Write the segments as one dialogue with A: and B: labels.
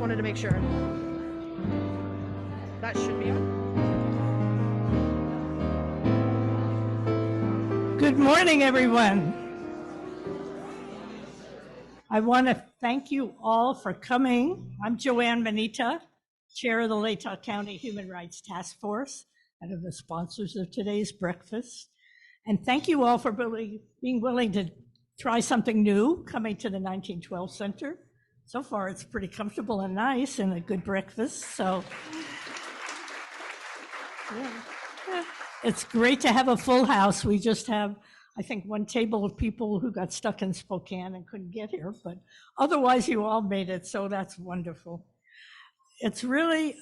A: just wanted to make sure. That should be on.
B: Good morning, everyone. I want to thank you all for coming. I'm Joanne Manita, Chair of the Latah County Human Rights Task Force, and of the sponsors of today's breakfast. And thank you all for being willing to try something new, coming to the 1912 Center. So far, it's pretty comfortable and nice and a good breakfast. So yeah. It's great to have a full house. We just have, I think, one table of people who got stuck in Spokane and couldn't get here, but otherwise you all made it, so that's wonderful. It's really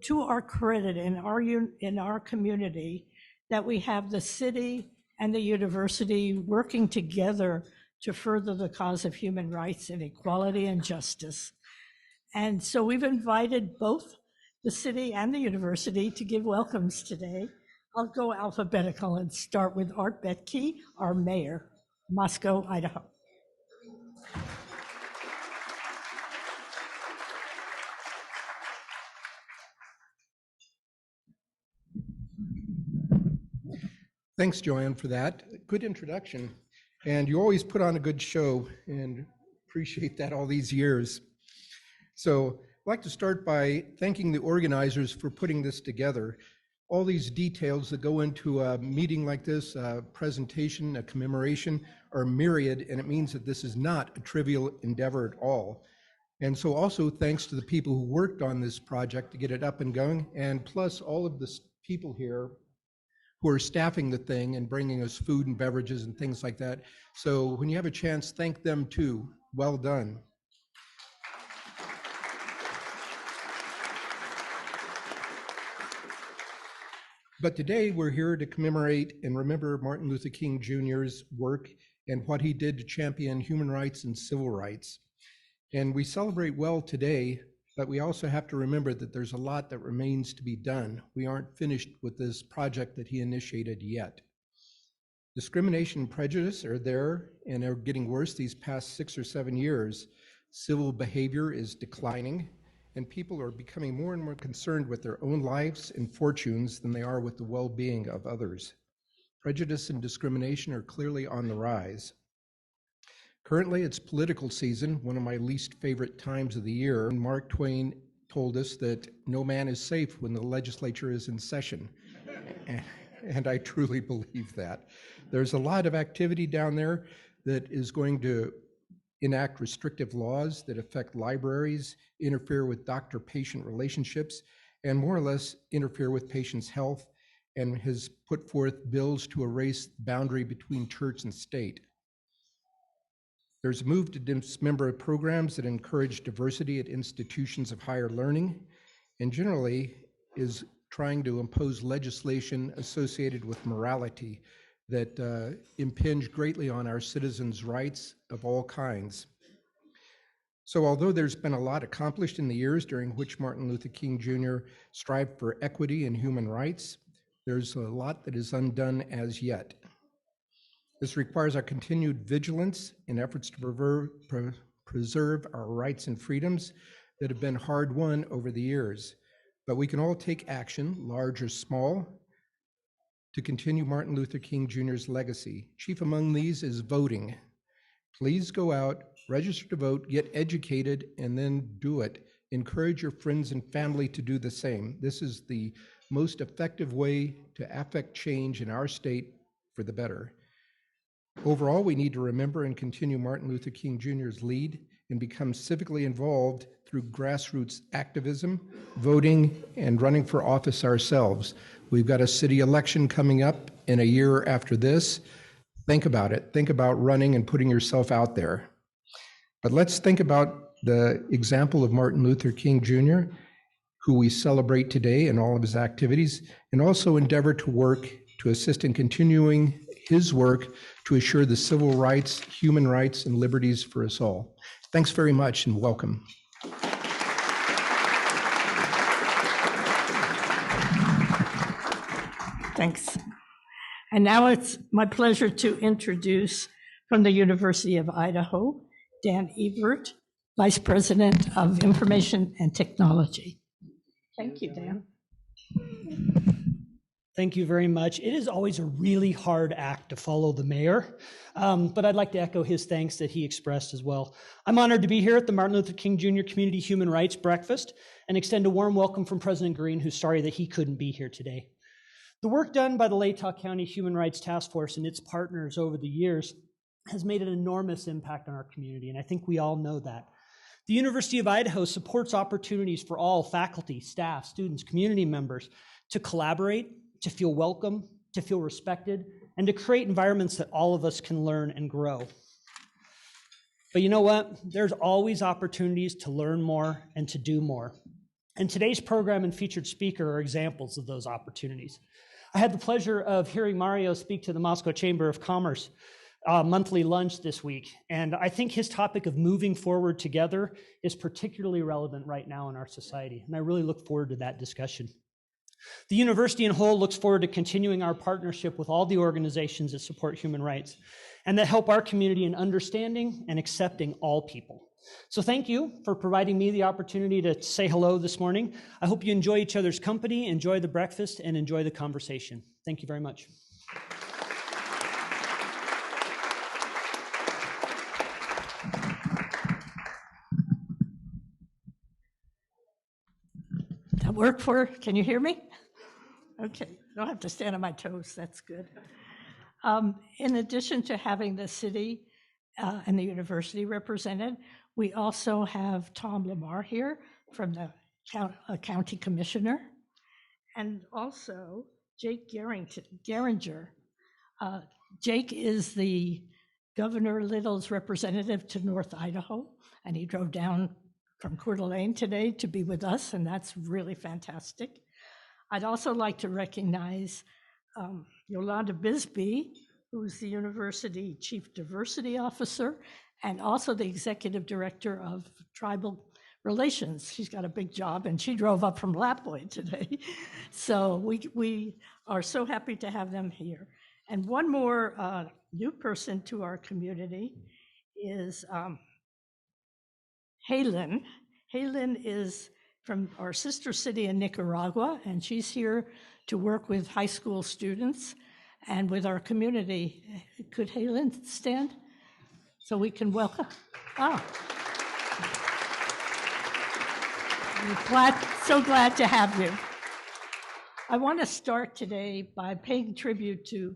B: to our credit in our community that we have the city and the university working together to further the cause of human rights and equality and justice. And so we've invited both the city and the university to give welcomes today. I'll go alphabetical and start with Art Betke, our mayor, Moscow, Idaho.
C: Thanks, Joanne, for that. Good introduction. And you always put on a good show, and appreciate that all these years. So I'd like to start by thanking the organizers for putting this together. All these details that go into a meeting like this, a presentation, a commemoration, are myriad, and it means that this is not a trivial endeavor at all. And so also thanks to the people who worked on this project to get it up and going, and plus all of the people here who are staffing the thing and bringing us food and beverages and things like that. So when you have a chance, thank them too. Well done. But today we're here to commemorate and remember Martin Luther King Jr.'s work and what he did to champion human rights and civil rights. And we celebrate well today, but we also have to remember that there's a lot that remains to be done. We aren't finished with this project that he initiated yet. Discrimination and prejudice are there and are getting worse these past 6 or 7 years. Civil behavior is declining, and people are becoming more and more concerned with their own lives and fortunes than they are with the well-being of others. Prejudice and discrimination are clearly on the rise. Currently, it's political season, one of my least favorite times of the year. Mark Twain told us that no man is safe when the legislature is in session. And I truly believe that. There's a lot of activity down there that is going to enact restrictive laws that affect libraries, interfere with doctor-patient relationships, and more or less interfere with patients' health, and has put forth bills to erase the boundary between church and state. There's a move to dismember programs that encourage diversity at institutions of higher learning, and generally is trying to impose legislation associated with morality that impinge greatly on our citizens' rights of all kinds. So although there's been a lot accomplished in the years during which Martin Luther King Jr. strived for equity and human rights, there's a lot that is undone as yet. This requires our continued vigilance in efforts to preserve our rights and freedoms that have been hard-won over the years. But we can all take action, large or small, to continue Martin Luther King Jr.'s legacy. Chief among these is voting. Please go out, register to vote, get educated, and then do it. Encourage your friends and family to do the same. This is the most effective way to affect change in our state for the better. Overall, we need to remember and continue Martin Luther King Jr.'s lead and become civically involved through grassroots activism, voting, and running for office ourselves. We've got a city election coming up in a year after this. Think about it. Think about running and putting yourself out there. But let's think about the example of Martin Luther King Jr., who we celebrate today in all of his activities, and also endeavor to work to assist in continuing his work to assure the civil rights, human rights, and liberties for us all. Thanks very much and welcome.
B: Thanks. And now it's my pleasure to introduce from the University of Idaho, Dan Ebert, Vice President of Information and Technology. Thank you, Dan.
A: Thank you very much. It is always a really hard act to follow the mayor, but I'd like to echo his thanks that he expressed as well. I'm honored to be here at the Martin Luther King Jr. Community Human Rights Breakfast and extend a warm welcome from President Green, who's sorry that he couldn't be here today. The work done by the Latah County Human Rights Task Force and its partners over the years has made an enormous impact on our community, and I think we all know that. The University of Idaho supports opportunities for all faculty, staff, students, community members to collaborate, to feel welcome, to feel respected, and to create environments that all of us can learn and grow. But you know what? There's always opportunities to learn more and to do more. And today's program and featured speaker are examples of those opportunities. I had the pleasure of hearing Mario speak to the Moscow Chamber of Commerce monthly lunch this week, and I think his topic of moving forward together is particularly relevant right now in our society, and I really look forward to that discussion. The university in whole looks forward to continuing our partnership with all the organizations that support human rights and that help our community in understanding and accepting all people. So thank you for providing me the opportunity to say hello this morning. I hope you enjoy each other's company, enjoy the breakfast, and enjoy the conversation. Thank you very much.
B: That work for, can you hear me? Okay, I don't have to stand on my toes, that's good. In addition to having the city and the university represented, we also have Tom Lamar here from the county commissioner, and also Jake Geringer. Jake is the Governor Little's representative to North Idaho, and he drove down from Coeur d'Alene today to be with us, and that's really fantastic. I'd also like to recognize Yolanda Bisbee, who's the University Chief Diversity Officer and also the Executive Director of Tribal Relations. She's got a big job, and she drove up from Lapwai today. So we are so happy to have them here. And one more new person to our community is Haylin. Haylin is from our sister city in Nicaragua, and she's here to work with high school students and with our community. Could Haylin stand so we can welcome? Oh. So glad to have you. I want to start today by paying tribute to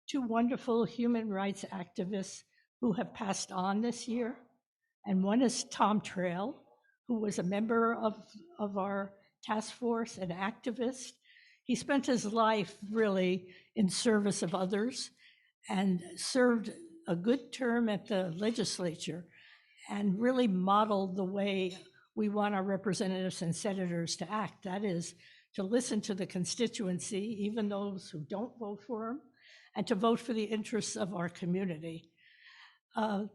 B: two wonderful human rights activists who have passed on this year. And one is Tom Trail, who was a member of our task force, an activist. He spent his life really in service of others and served a good term at the legislature and really modeled the way we want our representatives and senators to act. That is, to listen to the constituency, even those who don't vote for him, and to vote for the interests of our community.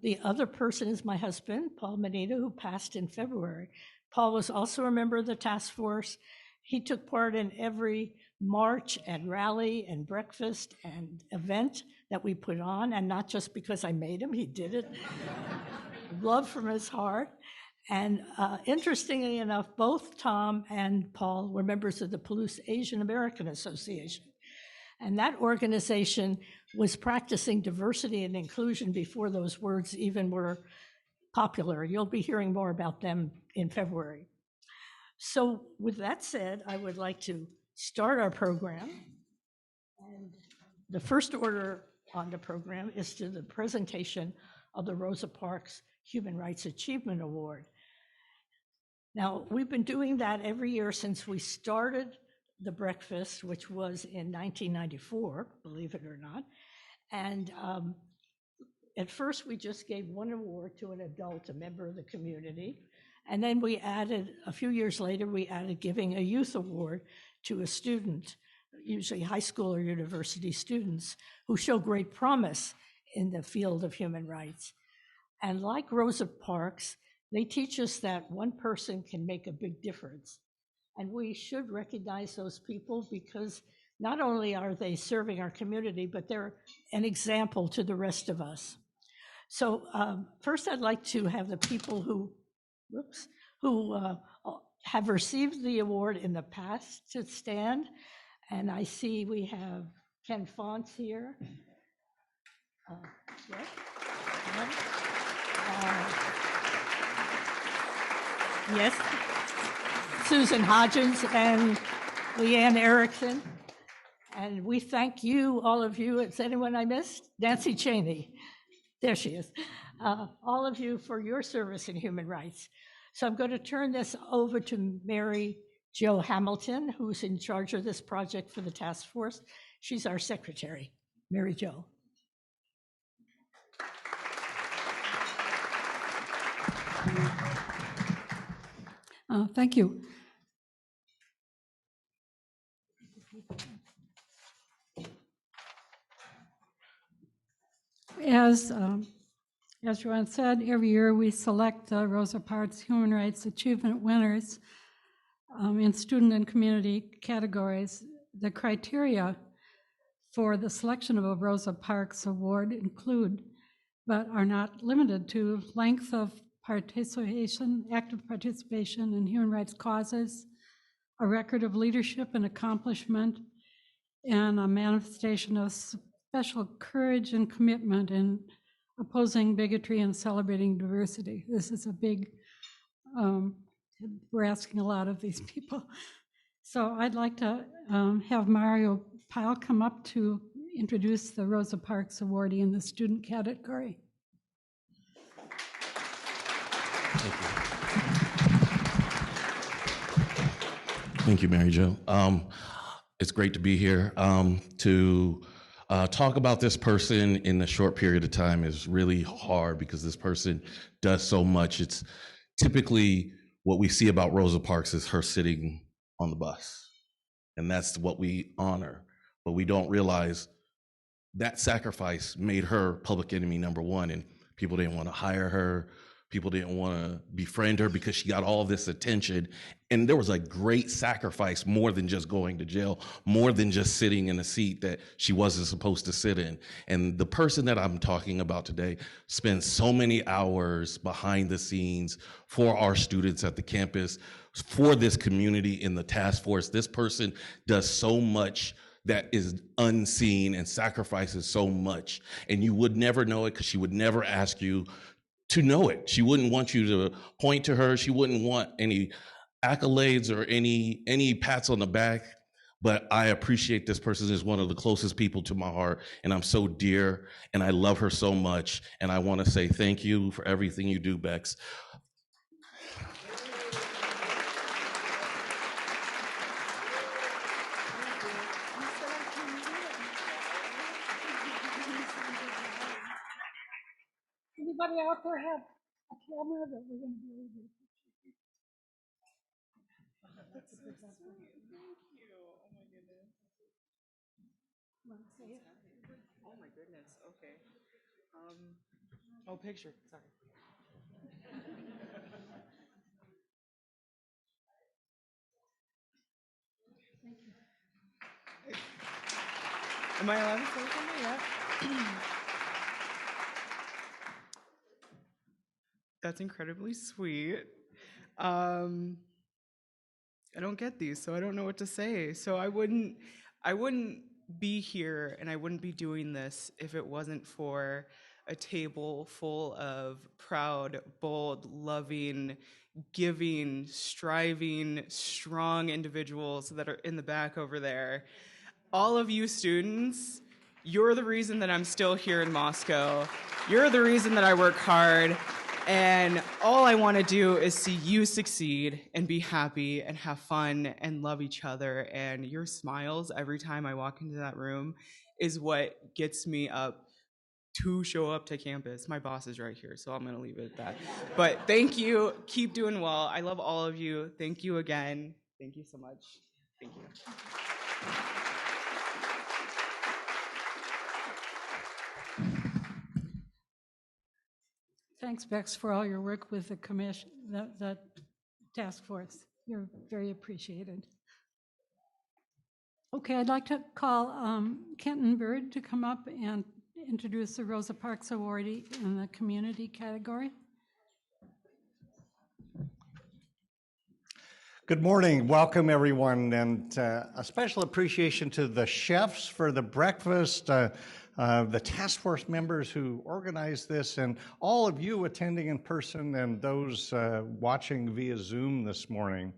B: The other person is my husband, Paul Manita, who passed in February. Paul was also a member of the task force. He took part in every march and rally and breakfast and event that we put on, and not just because I made him, he did it. Love from his heart. And interestingly enough, both Tom and Paul were members of the Palouse Asian American Association. And that organization was practicing diversity and inclusion before those words even were popular. You'll be hearing more about them in February. So with that said, I would like to start our program. And the first order on the program is to the presentation of the Rosa Parks Human Rights Achievement Award. Now, we've been doing that every year since we started the breakfast, which was in 1994, believe it or not. And at first, we just gave one award to an adult, a member of the community. And then we added, a few years later, we added giving a youth award to a student, usually high school or university students, who show great promise in the field of human rights. And like Rosa Parks, they teach us that one person can make a big difference. And we should recognize those people because not only are they serving our community, but they're an example to the rest of us. So first, I'd like to have the people who whoops, who have received the award in the past to stand. And I see we have Ken Fonts here. Yes. Yes. Susan Hodgins and Leanne Erickson. And we thank you, all of you. Is anyone I missed? Nancy Cheney. There she is. All of you for your service in human rights. So I'm going to turn this over to Mary Jo Hamilton, who's in charge of this project for the task force. She's our secretary. Mary Jo.
D: Thank you. As Joanne said, every year we select Rosa Parks Human Rights Achievement winners in student and community categories. The criteria for the selection of a Rosa Parks Award include, but are not limited to, length of participation, active participation in human rights causes, a record of leadership and accomplishment, and a manifestation of special courage and commitment in opposing bigotry and celebrating diversity. This is a big, we're asking a lot of these people. So I'd like to have Mario Pyle come up to introduce the Rosa Parks awardee in the student category.
E: Thank you, Mary Jo. It's great to be here. To talk about this person in a short period of time is really hard because this person does so much. It's typically what we see about Rosa Parks is her sitting on the bus, and that's what we honor. But we don't realize that sacrifice made her public enemy number one, and people didn't want to hire her. People didn't want to befriend her because she got all this attention. And there was a great sacrifice, more than just going to jail, more than just sitting in a seat that she wasn't supposed to sit in. And the person that I'm talking about today spends so many hours behind the scenes for our students at the campus, for this community in the task force. This person does so much that is unseen and sacrifices so much. And you would never know it because she would never ask you to know it. She wouldn't want you to point to her. She wouldn't want any accolades or any pats on the back. But I appreciate this person is one of the closest people to my heart, and I'm so dear, and I love her so much. And I want to say thank you for everything you do, Bex.
B: Anybody out there have a camera that we're going to be able to do?
F: That's so sweet. Thank you. Oh my goodness. Oh my goodness. Okay.
A: Oh, picture. Sorry.
F: Am I allowed to say something? Yeah. That's incredibly sweet. I don't get these, so I don't know what to say. So I wouldn't be here and I wouldn't be doing this if it wasn't for a table full of proud, bold, loving, giving, striving, strong individuals that are in the back over there. All of you students, you're the reason that I'm still here in Moscow. You're the reason that I work hard. And all I want to do is see you succeed and be happy and have fun and love each other. And your smiles every time I walk into that room is what gets me up to show up to campus. My boss is right here, so I'm going to leave it at that. But thank you. Keep doing well. I love all of you. Thank you again. Thank you so much. Thank you.
D: Thanks, Bex, for all your work with the commission, that task force. You're very appreciated. Okay, I'd like to call Kenton Bird to come up and introduce the Rosa Parks awardee in the community category.
G: Good morning. Welcome, everyone, and a special appreciation to the chefs for the breakfast, the task force members who organized this, and all of you attending in person and those watching via Zoom this morning.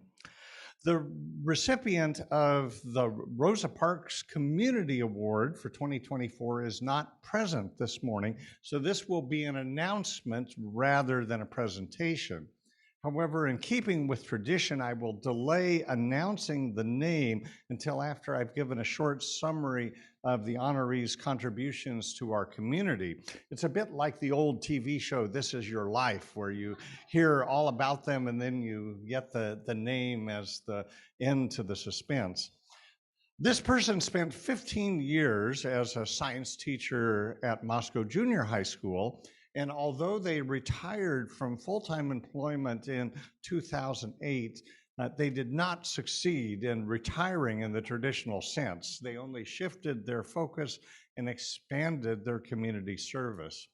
G: The recipient of the Rosa Parks Community Award for 2024 is not present this morning, so this will be an announcement rather than a presentation. However, in keeping with tradition, I will delay announcing the name until after I've given a short summary of the honorees' contributions to our community. It's a bit like the old TV show, This Is Your Life, where you hear all about them and then you get the name as the end to the suspense. This person spent 15 years as a science teacher at Moscow Junior High School, and although they retired from full-time employment in 2008, they did not succeed in retiring in the traditional sense. They only shifted their focus and expanded their community service.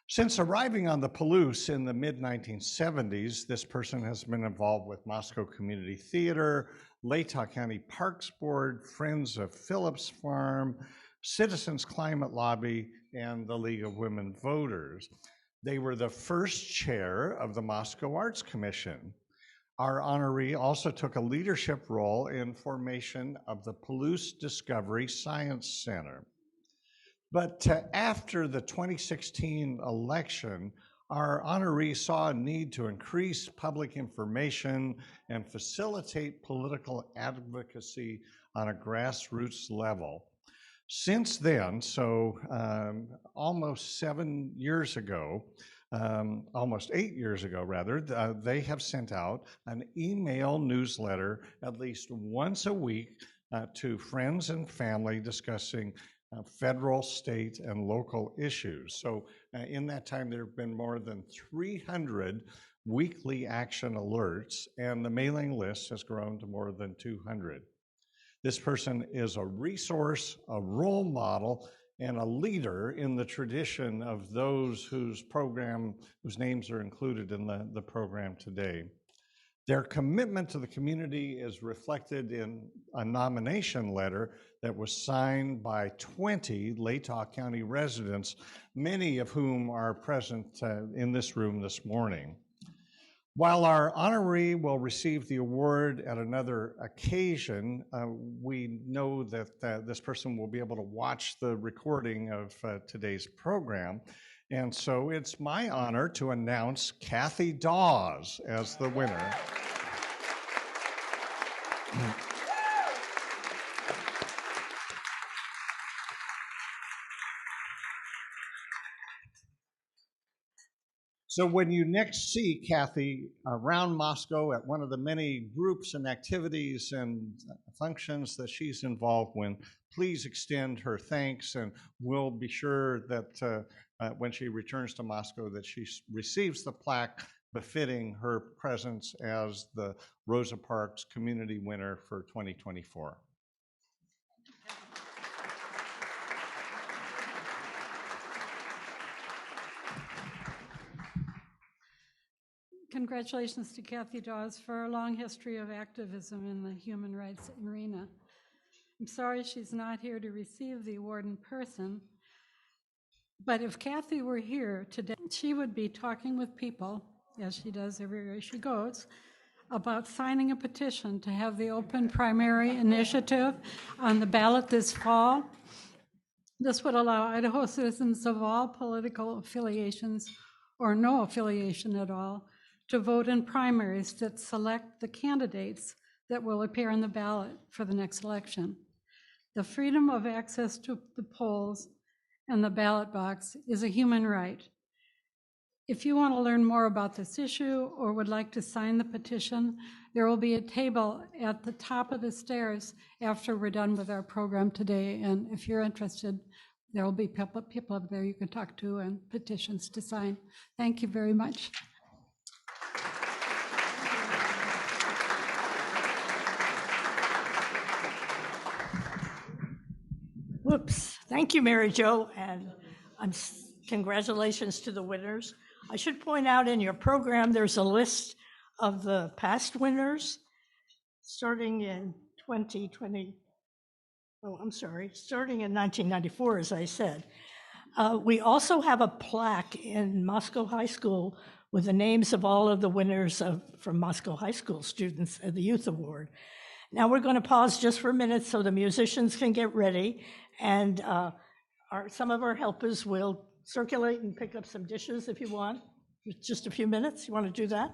G: Since arriving on the Palouse in the mid-1970s, this person has been involved with Moscow Community Theater, Latah County Parks Board, Friends of Phillips Farm, Citizens Climate Lobby, and the League of Women Voters. They were the first chair of the Moscow Arts Commission. Our honoree also took a leadership role in formation of the Palouse Discovery Science Center. But after the 2016 election, our honoree saw a need to increase public information and facilitate political advocacy on a grassroots level. Since then, so almost 7 years ago, almost 8 years ago rather, they have sent out an email newsletter at least once a week to friends and family discussing federal, state, and local issues. So in that time, there have been more than 300 weekly action alerts, and the mailing list has grown to more than 200. This person is a resource, a role model, and a leader in the tradition of those whose names are included in the program today. Their commitment to the community is reflected in a nomination letter that was signed by 20 Latah County residents, many of whom are present in this room this morning. While our honoree will receive the award at another occasion, we know that this person will be able to watch the recording of today's program. And so it's my honor to announce Kathy Dawes as the winner. So when you next see Kathy around Moscow at one of the many groups and activities and functions that she's involved in, please extend her thanks, and we'll be sure that when she returns to Moscow that she receives the plaque befitting her presence as the Rosa Parks Community Winner for 2024.
D: Congratulations to Kathy Dawes for a long history of activism in the human rights arena. I'm sorry she's not here to receive the award in person, but if Kathy were here today, she would be talking with people, as she does everywhere she goes, about signing a petition to have the open primary initiative on the ballot this fall. This would allow Idaho citizens of all political affiliations or no affiliation at all to vote in primaries that select the candidates that will appear on the ballot for the next election. The freedom of access to the polls and the ballot box is a human right. If you want to learn more about this issue or would like to sign the petition, there will be a table at the top of the stairs after we're done with our program today. And if you're interested, there will be people up there you can talk to and petitions to sign. Thank you very much.
B: Whoops. Thank you, Mary Jo, and congratulations to the winners. I should point out in your program, there's a list of the past winners, starting in 2020. Oh, I'm sorry, starting in 1994, as I said. We also have a plaque in Moscow High School with the names of all of the winners from Moscow High School students at the Youth Award. Now we're going to pause just for a minute so the musicians can get ready, and some of our helpers will circulate and pick up some dishes if you want. Just a few minutes. You want to do that?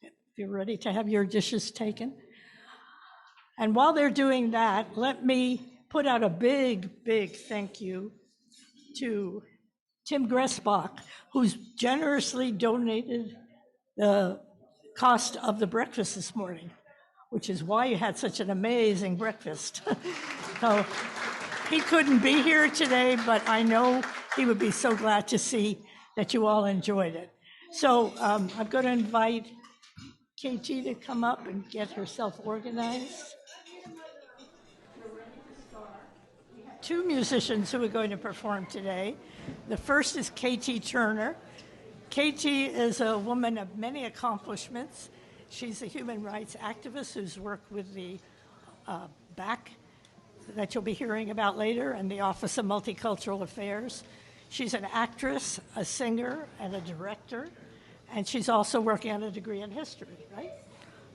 B: If you're ready to have your dishes taken. And while they're doing that, let me put out a big, big thank you to Tim Gressbach, who's generously donated the cost of the breakfast this morning, which is why you had such an amazing breakfast. So he couldn't be here today, but I know he would be so glad to see that you all enjoyed it. So I'm going to invite KT to come up and get herself organized. Two musicians who are going to perform today. The first is KT Turner. KT is a woman of many accomplishments. She's a human rights activist who's worked with the BAC that you'll be hearing about later and the Office of Multicultural Affairs. She's an actress, a singer, and a director, and she's also working on a degree in history, right?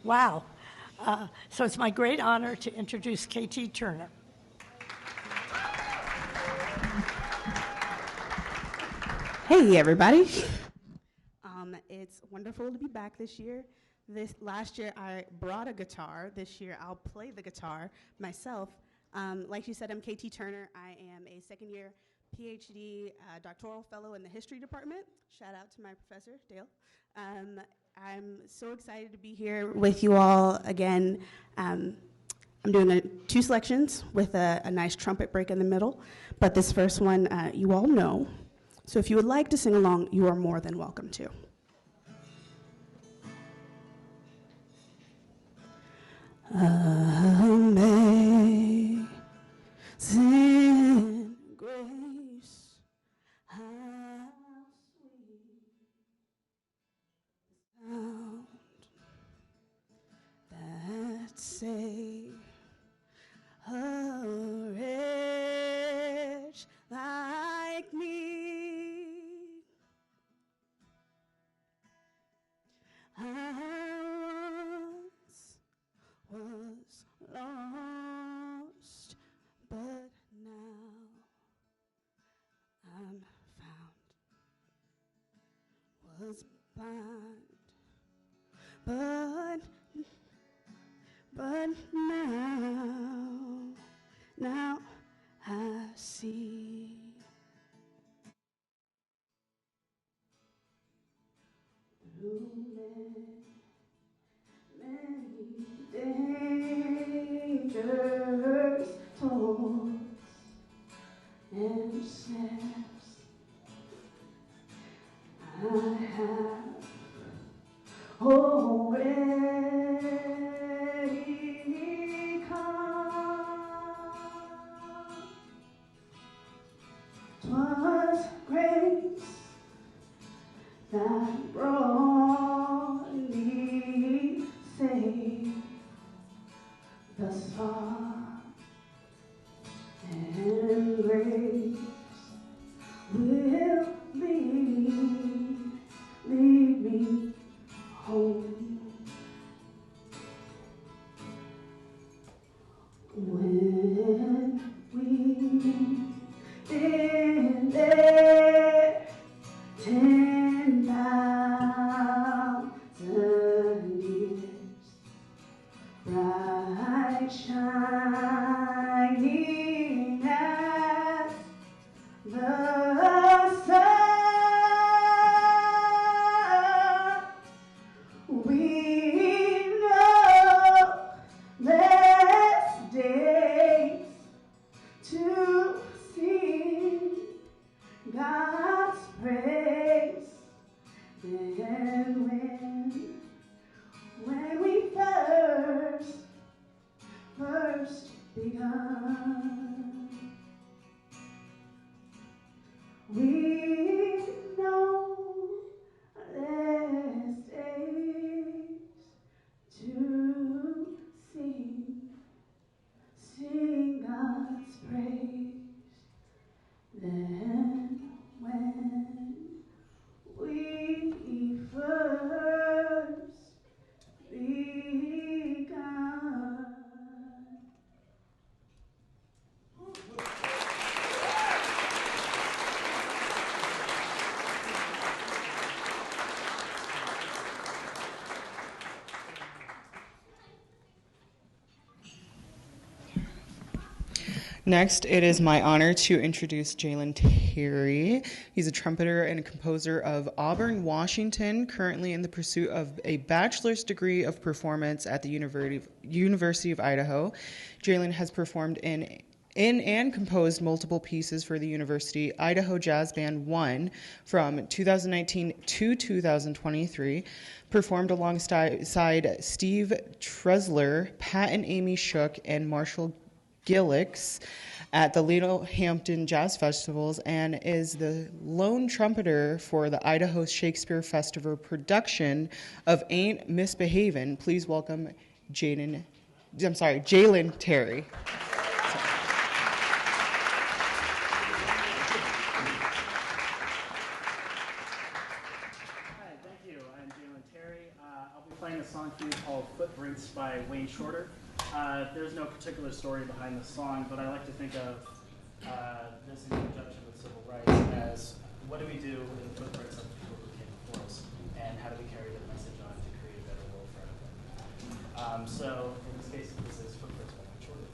B: Wow. So it's my great honor to introduce KT Turner.
H: Hey, everybody. It's wonderful to be back this year. Last year, I brought a guitar. This year, I'll play the guitar myself. Like you said, I'm KT Turner. I am a second-year PhD doctoral fellow in the history department. Shout out to my professor, Dale. I'm so excited to be here with you all again. I'm doing two selections with a nice trumpet break in the middle, but this first one you all know. So if you would like to sing along, you are more than welcome to. Amazing grace, how sweet the sound that saved a wretch like me. I once was lost, but now I'm found. Was blind, but now I see. Through many dangers, toils, and snares, I have already come. 'Twas grace that brought me safe thus far, and grace will lead me home. When we meet in there 10,000 years, bright shining as the sun, we know less days to sing God's praise than when we first begun.
F: Next, it is my honor to introduce Jalen Terry. He's a trumpeter and a composer of Auburn, Washington, currently in the pursuit of a bachelor's degree of performance at the University of Idaho. Jalen has performed in and composed multiple pieces for the University Idaho Jazz Band 1 from 2019 to 2023, performed alongside Steve Tresler, Pat and Amy Shook, and Marshall Gillix at the Little Hampton Jazz Festivals, and is the lone trumpeter for the Idaho Shakespeare Festival production of Ain't Misbehavin'. Please welcome Jalen Terry.
I: Hi, thank you. I'm Jalen Terry. I'll be playing a song for you called Footprints by Wayne Shorter. There's no particular story behind the song, but I like to think of this in conjunction with civil rights as what do we do in the footprints of the people who came before us, and how do we carry that message on to create a better world for everyone. So in this case, this is Footprints by Wayne Shorter.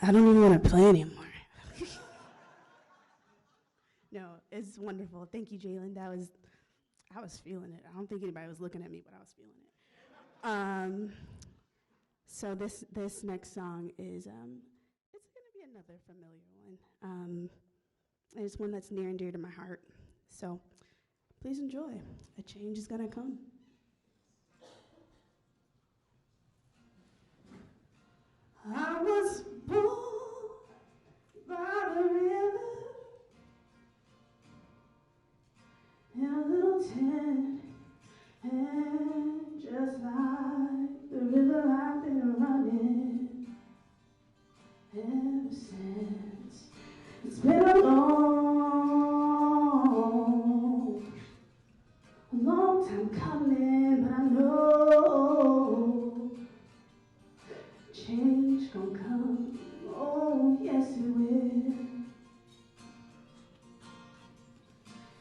H: I don't even want to play anymore. No, it's wonderful. Thank you, Jalen. I was feeling it. I don't think anybody was looking at me, but I was feeling it. So this next song is it's going to be another familiar one. And it's one that's near and dear to my heart. So Please enjoy. A change is gonna come. I was born by the river in a little tent, and just like the river I've been running ever since. It's been a long time coming, but I know change gon' come. Oh, yes it will.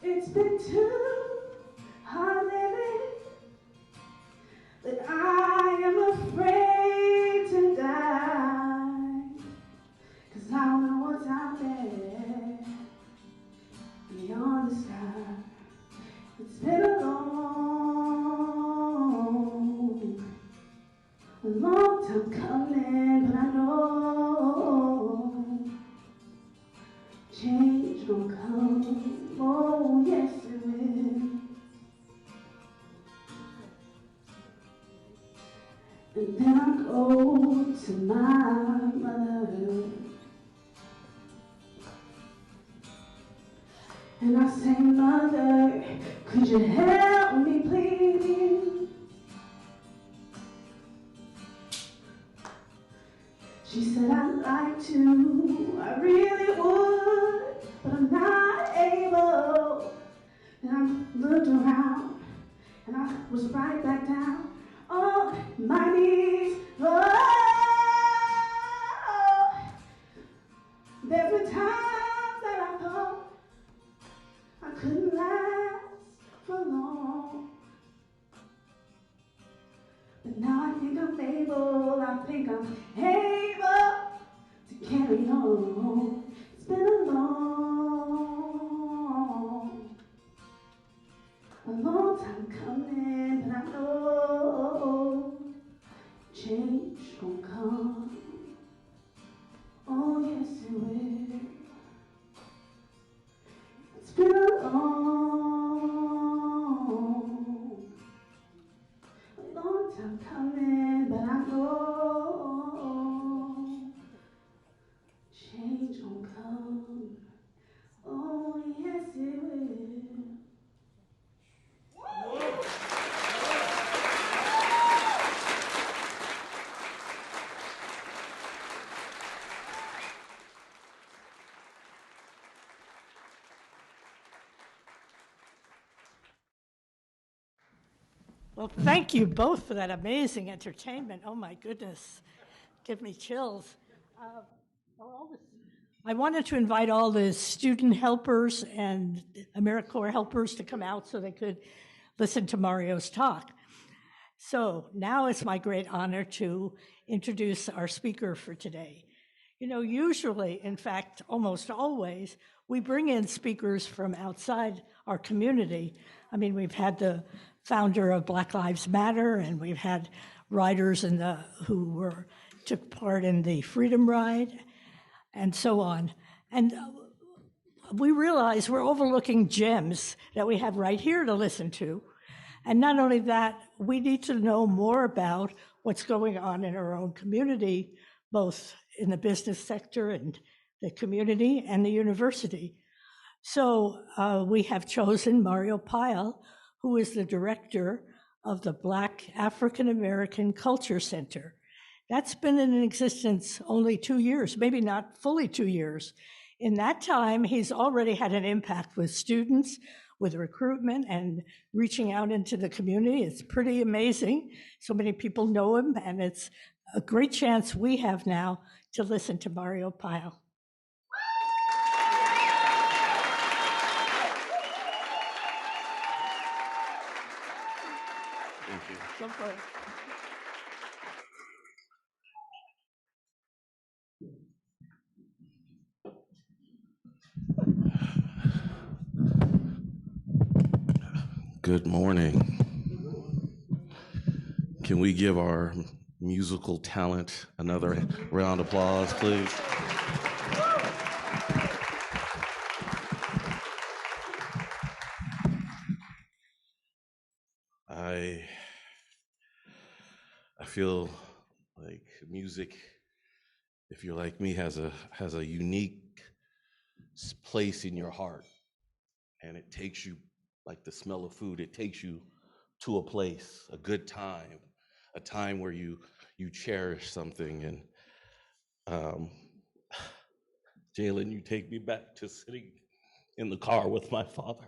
H: It's been too hard living, that I am afraid to die, 'cause I don't know what's out there beyond the sky. It's been a long time coming, but I know change gon' come. Oh, yes it will. And then I go to my mother and I say, Mother, could you help me please? She said, I'd like to, I really would, but I'm not able. And I looked around and I was right back down on my knees. Oh, there were times that I thought I couldn't last for long. But now I think I'm able, I think I'm able to carry on. It's been a long time coming, but I know change gon' come. Oh, yes it will. It's been a long time coming, but I know change gon' come. Oh, yes it will.
B: Well, thank you both for that amazing entertainment. Oh my goodness, give me chills. I wanted to invite all the student helpers and AmeriCorps helpers to come out so they could listen to Mario's talk. So now it's my great honor to introduce our speaker for today. You know, usually, in fact, almost always, we bring in speakers from outside our community. I mean, we've had the founder of Black Lives Matter, and we've had riders who took part in the Freedom Ride, and so on. And we realize we're overlooking gems that we have right here to listen to. And not only that, we need to know more about what's going on in our own community, both in the business sector and the community and the university. So we have chosen Mario Pyle, who is the director of the Black African American Culture Center. That's been in existence only 2 years, maybe not fully 2 years. In that time, he's already had an impact with students, with recruitment and reaching out into the community. It's pretty amazing. So many people know him, and it's a great chance we have now to listen to Mario Pyle.
E: Thank you.
B: Go for it.
E: Good morning. Can we give our musical talent another round of applause, please? feel like music, if you're like me, has a unique place in your heart, and it takes you, like the smell of food, it takes you to a place, a good time, a time where you cherish something. And Jalen, you take me back to sitting in the car with my father.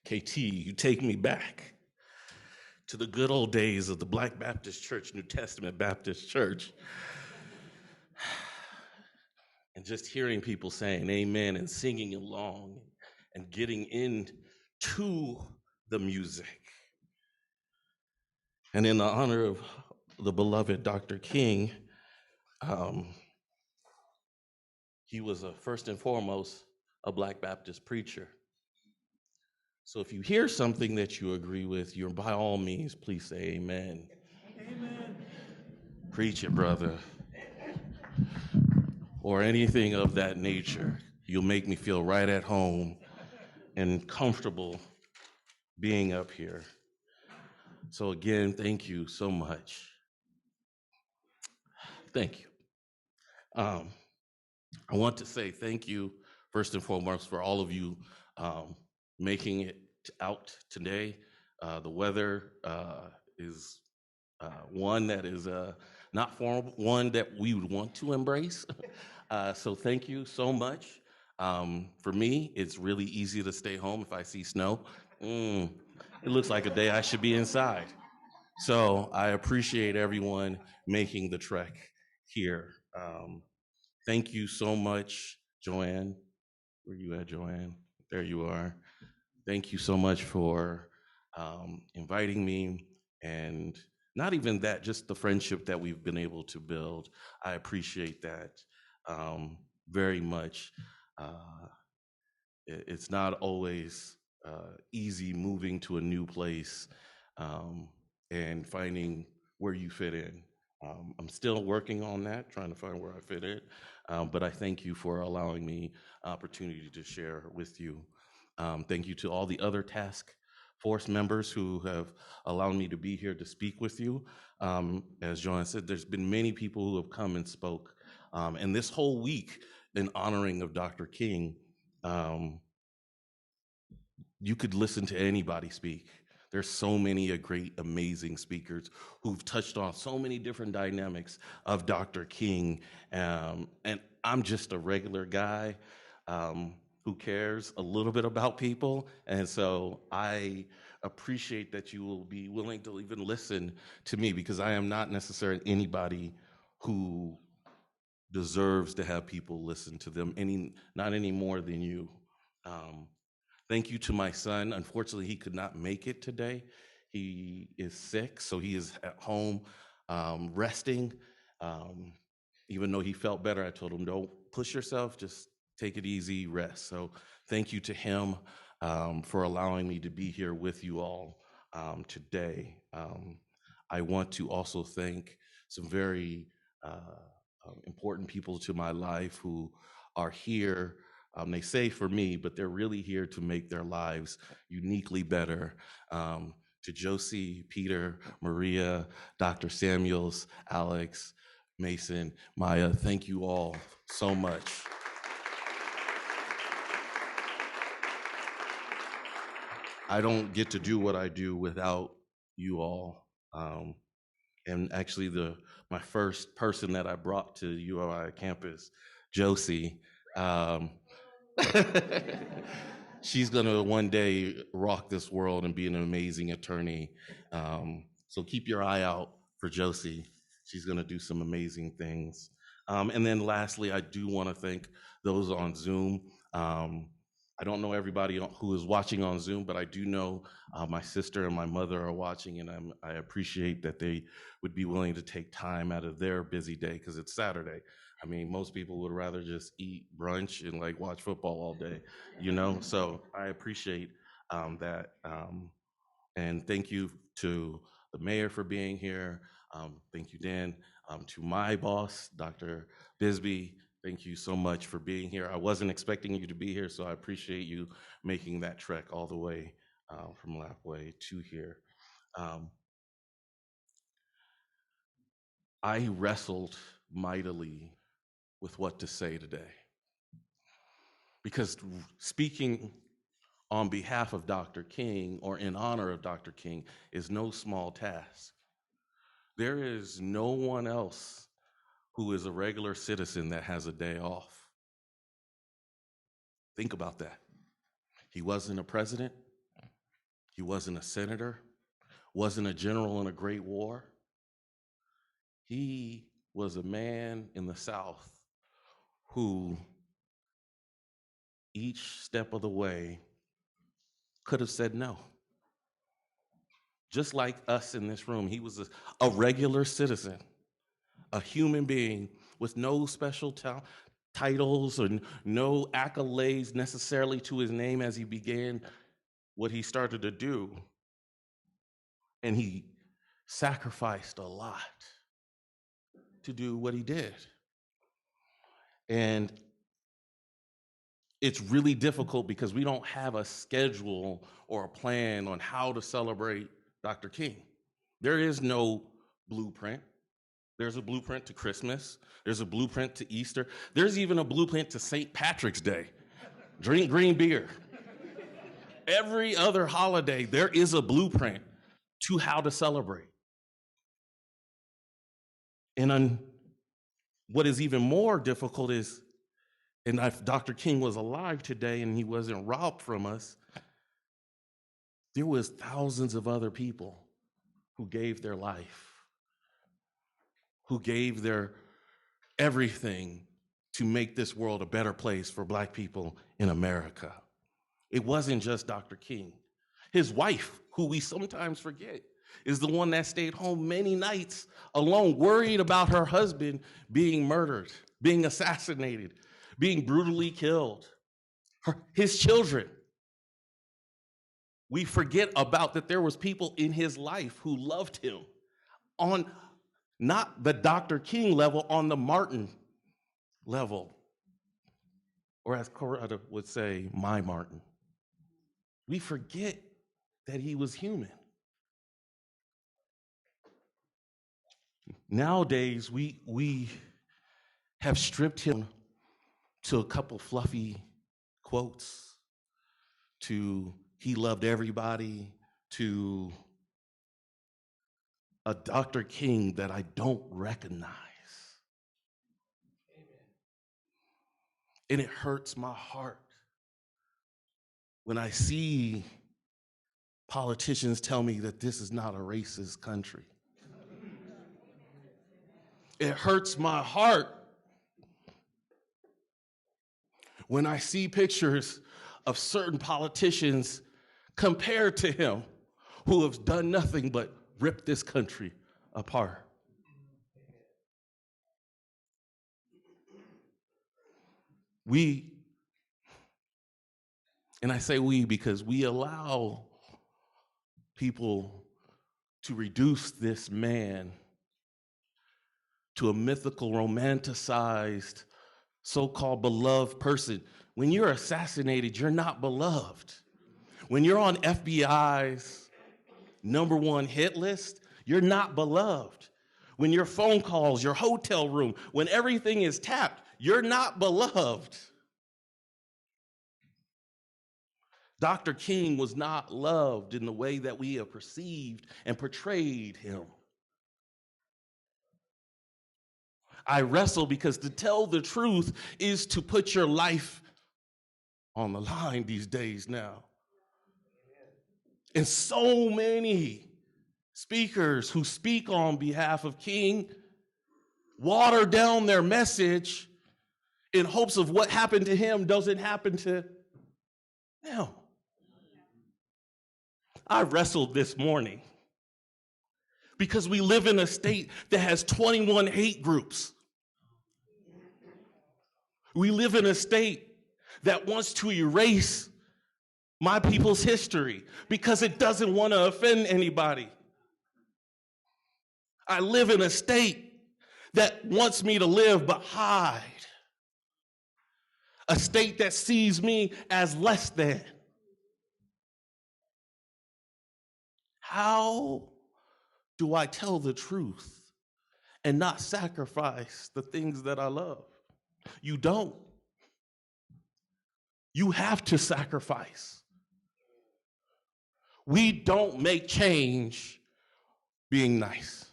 E: KT, you take me back to the good old days of the Black Baptist Church, New Testament Baptist Church. And just hearing people saying amen and singing along and getting into the music. And in the honor of the beloved Dr. King, he was first and foremost a Black Baptist preacher. So if you hear something that you agree with, you're by all means, please say amen. Amen. Preach it, brother. Or anything of that nature. You'll make me feel right at home and comfortable being up here. So again, thank you so much. Thank you. I want to say thank you, first and foremost, for all of you making it out today. The weather is one that is not formal, one that we would want to embrace. So thank you so much. For me, it's really easy to stay home if I see snow. It looks like a day I should be inside. So I appreciate everyone making the trek here. Thank you so much, Joanne. Where you at, Joanne? There you are. Thank you so much for inviting me, and not even that, just the friendship that we've been able to build. I appreciate that very much. It's not always easy moving to a new place and finding where you fit in. I'm still working on that, trying to find where I fit in, but I thank you for allowing me opportunity to share with you. Thank you to all the other task force members who have allowed me to be here to speak with you. As Joanne said, there's been many people who have come and spoke. And this whole week in honoring of Dr. King, you could listen to anybody speak. There's so many great, amazing speakers who've touched on so many different dynamics of Dr. King. And I'm just a regular guy who cares a little bit about people. And so I appreciate that you will be willing to even listen to me, because I am not necessarily anybody who deserves to have people listen to them, not any more than you. Thank you to my son. Unfortunately, he could not make it today. He is sick, so he is at home resting. Even though he felt better, I told him, don't push yourself, just take it easy, rest. So thank you to him for allowing me to be here with you all today. I want to also thank some very important people to my life who are here. They say for me, but they're really here to make their lives uniquely better. To Josie, Peter, Maria, Dr. Samuels, Alex, Mason, Maya, thank you all so much. I don't get to do what I do without you all. And actually, my first person that I brought to UOI campus, Josie, she's gonna one day rock this world and be an amazing attorney. So keep your eye out for Josie. She's gonna do some amazing things. And then lastly, I do wanna thank those on Zoom. I don't know everybody who is watching on Zoom, but I do know my sister and my mother are watching, and I appreciate that they would be willing to take time out of their busy day, because it's Saturday. I mean, most people would rather just eat brunch and like watch football all day, you know? So I appreciate that. And thank you to the mayor for being here. Thank you, Dan. To my boss, Dr. Bisbee, Thank you so much for being here. I wasn't expecting you to be here, so I appreciate you making that trek all the way from Lapway to here. I wrestled mightily with what to say today, because speaking on behalf of Dr. King or in honor of Dr. King is no small task. There is no one else who is a regular citizen that has a day off. Think about that. He wasn't a president. He wasn't a senator. Wasn't a general in a great war. He was a man in the South who each step of the way could have said no. Just like us in this room, he was a regular citizen, a human being with no special titles or no accolades necessarily to his name as he began what he started to do. And he sacrificed a lot to do what he did. And it's really difficult because we don't have a schedule or a plan on how to celebrate Dr. King. There is no blueprint. There's a blueprint to Christmas. There's a blueprint to Easter. There's even a blueprint to St. Patrick's Day. Drink green beer. Every other holiday, there is a blueprint to how to celebrate. And what is even more difficult is, and if Dr. King was alive today and he wasn't robbed from us, there was thousands of other people who gave their life, who gave their everything to make this world a better place for Black people in America. It wasn't just Dr. King. His wife, who we sometimes forget, is the one that stayed home many nights alone, worried about her husband being murdered, being assassinated, being brutally killed. His children. We forget about that there was people in his life who loved him on not the Dr. King level, on the Martin level. Or as Coretta would say, my Martin. We forget that he was human. Nowadays, we have stripped him to a couple fluffy quotes, to he loved everybody, to a Dr. King that I don't recognize. And it hurts my heart when I see politicians tell me that this is not a racist country. It hurts my heart when I see pictures of certain politicians compared to him who have done nothing but rip this country apart. And I say we because we allow people to reduce this man to a mythical, romanticized, so-called beloved person. When you're assassinated, you're not beloved. When you're on FBI's #1 hit list, you're not beloved. When your phone calls, your hotel room, when everything is tapped, you're not beloved. Dr. King was not loved in the way that we have perceived and portrayed him. I wrestle because to tell the truth is to put your life on the line these days now. And so many speakers who speak on behalf of King water down their message in hopes of what happened to him doesn't happen to them. I wrestled this morning because we live in a state that has 21 hate groups. We live in a state that wants to erase my people's history because it doesn't want to offend anybody. I live in a state that wants me to live but hide a state that sees me as less than. How do I tell the truth and not sacrifice the things that I love? You don't. You have to sacrifice. We don't make change being nice.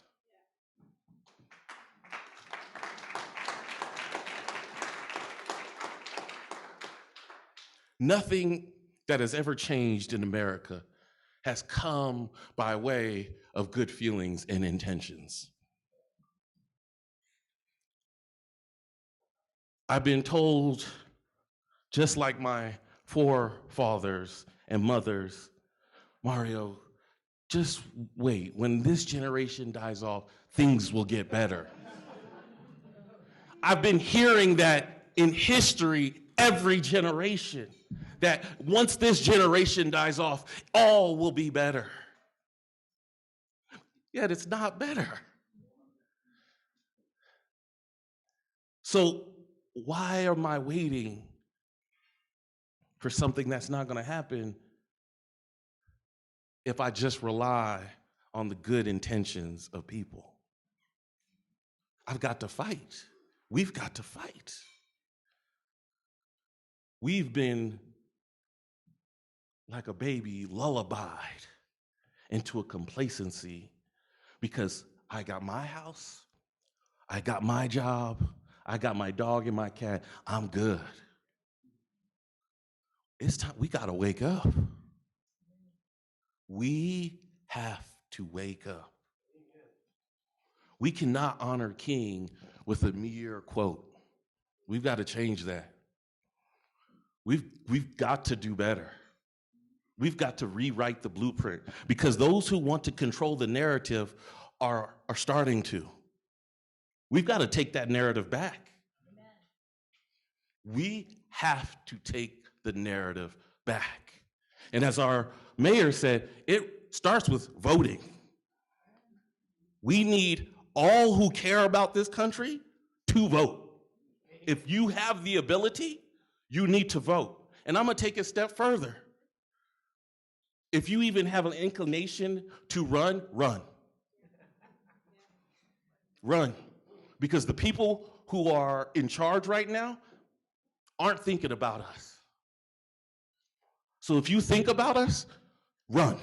E: Nothing that has ever changed in America has come by way of good feelings and intentions. I've been told, just like my forefathers and mothers, Mario, just wait. When this generation dies off, things will get better. I've been hearing that in history, every generation, that once this generation dies off, all will be better. Yet it's not better. So why am I waiting for something that's not going to happen if I just rely on the good intentions of people? I've got to fight. We've got to fight. We've been like a baby lullabied into a complacency because I got my house, I got my job, I got my dog and my cat, I'm good. It's time, we gotta wake up. We have to wake up. We cannot honor King with a mere quote. We've got to change that. We've got to do better. We've got to rewrite the blueprint because those who want to control the narrative are starting to. We've got to take that narrative back. Amen. We have to take the narrative back. And as our mayor said, it starts with voting. We need all who care about this country to vote. If you have the ability, you need to vote. And I'm going to take a step further. If you even have an inclination to run, run. Run. Because the people who are in charge right now aren't thinking about us. So if you think about us, run.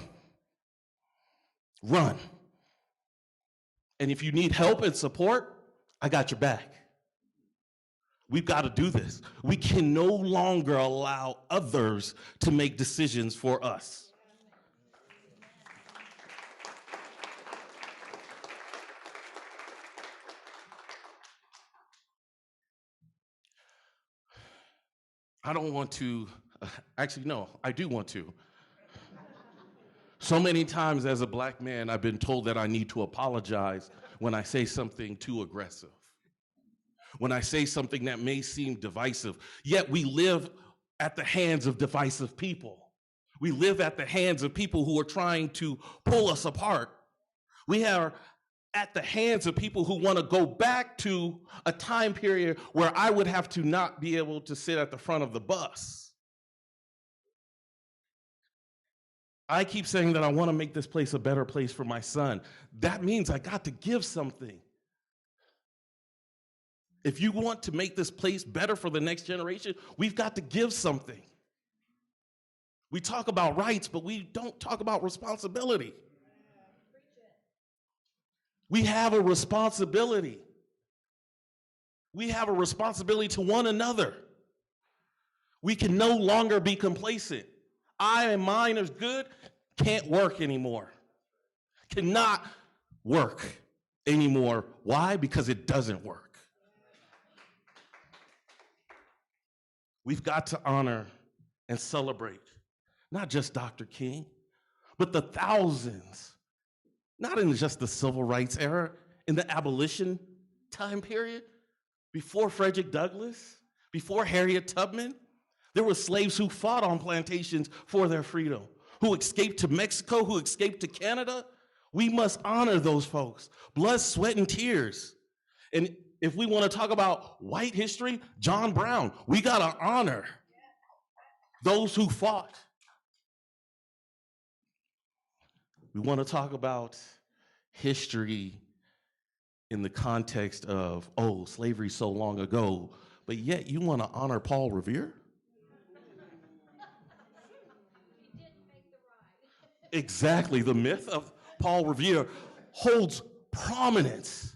E: Run. And if you need help and support, I got your back. We've got to do this. We can no longer allow others to make decisions for us. I don't want to, actually, no, I do want to. So many times as a black man, I've been told that I need to apologize when I say something too aggressive, when I say something that may seem divisive, yet we live at the hands of divisive people. We live at the hands of people who are trying to pull us apart. We are at the hands of people who want to go back to a time period where I would have to not be able to sit at the front of the bus. I keep saying that I want to make this place a better place for my son. That means I got to give something. If you want to make this place better for the next generation, we've got to give something. We talk about rights, but we don't talk about responsibility. We have a responsibility. We have a responsibility to one another. We can no longer be complacent. I and mine is good, can't work anymore. Cannot work anymore. Why? Because it doesn't work. We've got to honor and celebrate not just Dr. King, but the thousands, not in just the civil rights era, in the abolition time period, before Frederick Douglass, before Harriet Tubman. There were slaves who fought on plantations for their freedom, who escaped to Mexico, who escaped to Canada. We must honor those folks. Blood, sweat, and tears. And If we want to talk about white history, John Brown, we got to honor those who fought. We want to talk about history in the context of, oh, slavery so long ago, but yet you want to honor Paul Revere? Exactly. The myth of Paul Revere holds prominence,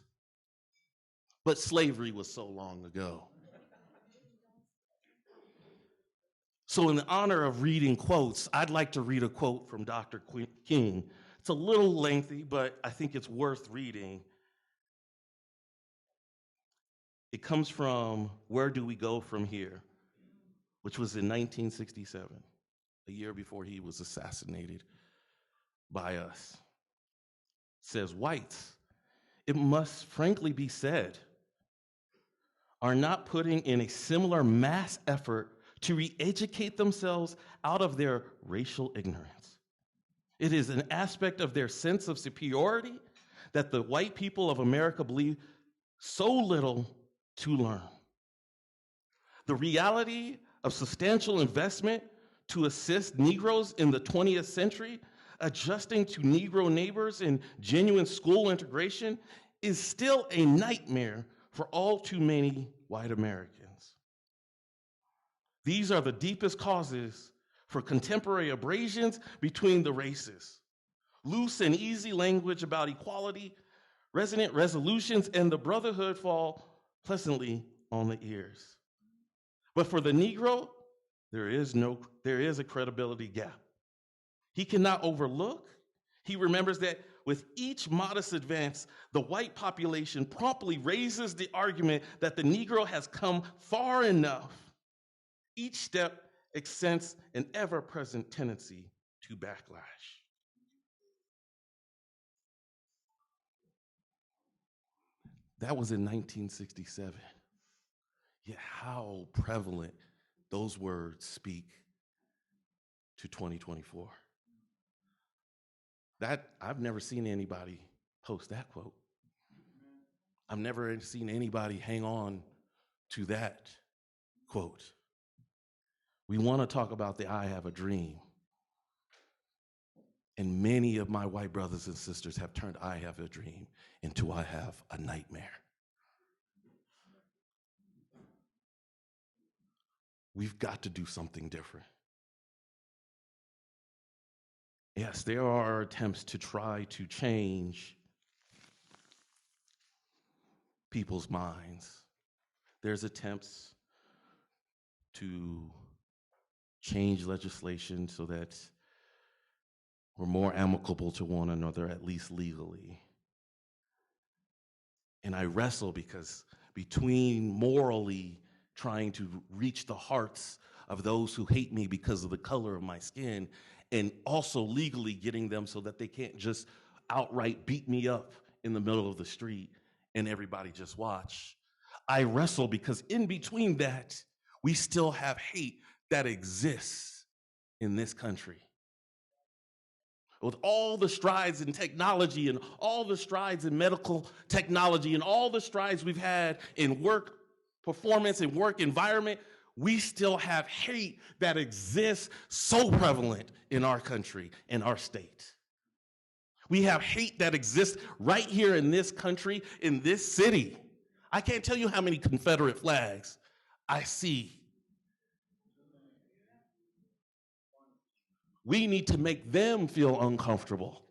E: but slavery was so long ago. So in the honor of reading quotes, I'd like to read a quote from Dr. King. It's a little lengthy, but I think it's worth reading. It comes from Where Do We Go From Here, which was in 1967, a year before he was assassinated by us. It says, whites, it must frankly be said, are not putting in a similar mass effort to re-educate themselves out of their racial ignorance. It is an aspect of their sense of superiority that the white people of America believe so little to learn. The reality of substantial investment to assist Negroes in the 20th century, adjusting to Negro neighbors and genuine school integration, is still a nightmare for all too many white Americans. These are the deepest causes for contemporary abrasions between the races. Loose and easy language about equality, resonant resolutions, and the brotherhood fall pleasantly on the ears. But for the Negro, there is a credibility gap. He cannot overlook. He remembers that with each modest advance, the white population promptly raises the argument that the Negro has come far enough. Each step accents an ever-present tendency to backlash. That was in 1967. Yet how prevalent those words speak to 2024. That I've never seen anybody post that quote. I've never seen anybody hang on to that quote. We want to talk about the I have a dream. And many of my white brothers and sisters have turned I have a dream into I have a nightmare. We've got to do something different. Yes, there are attempts to try to change people's minds. There's attempts to change legislation so that we're more amicable to one another, at least legally. And I wrestle because between morally trying to reach the hearts of those who hate me because of the color of my skin, and also legally getting them so that they can't just outright beat me up in the middle of the street and everybody just watch. I wrestle because in between that, we still have hate that exists in this country. With all the strides in technology and all the strides in medical technology and all the strides we've had in work performance and work environment, we still have hate that exists so prevalent in our country, in our state. We have hate that exists right here in this country, in this city. I can't tell you how many Confederate flags I see. We need to make them feel uncomfortable.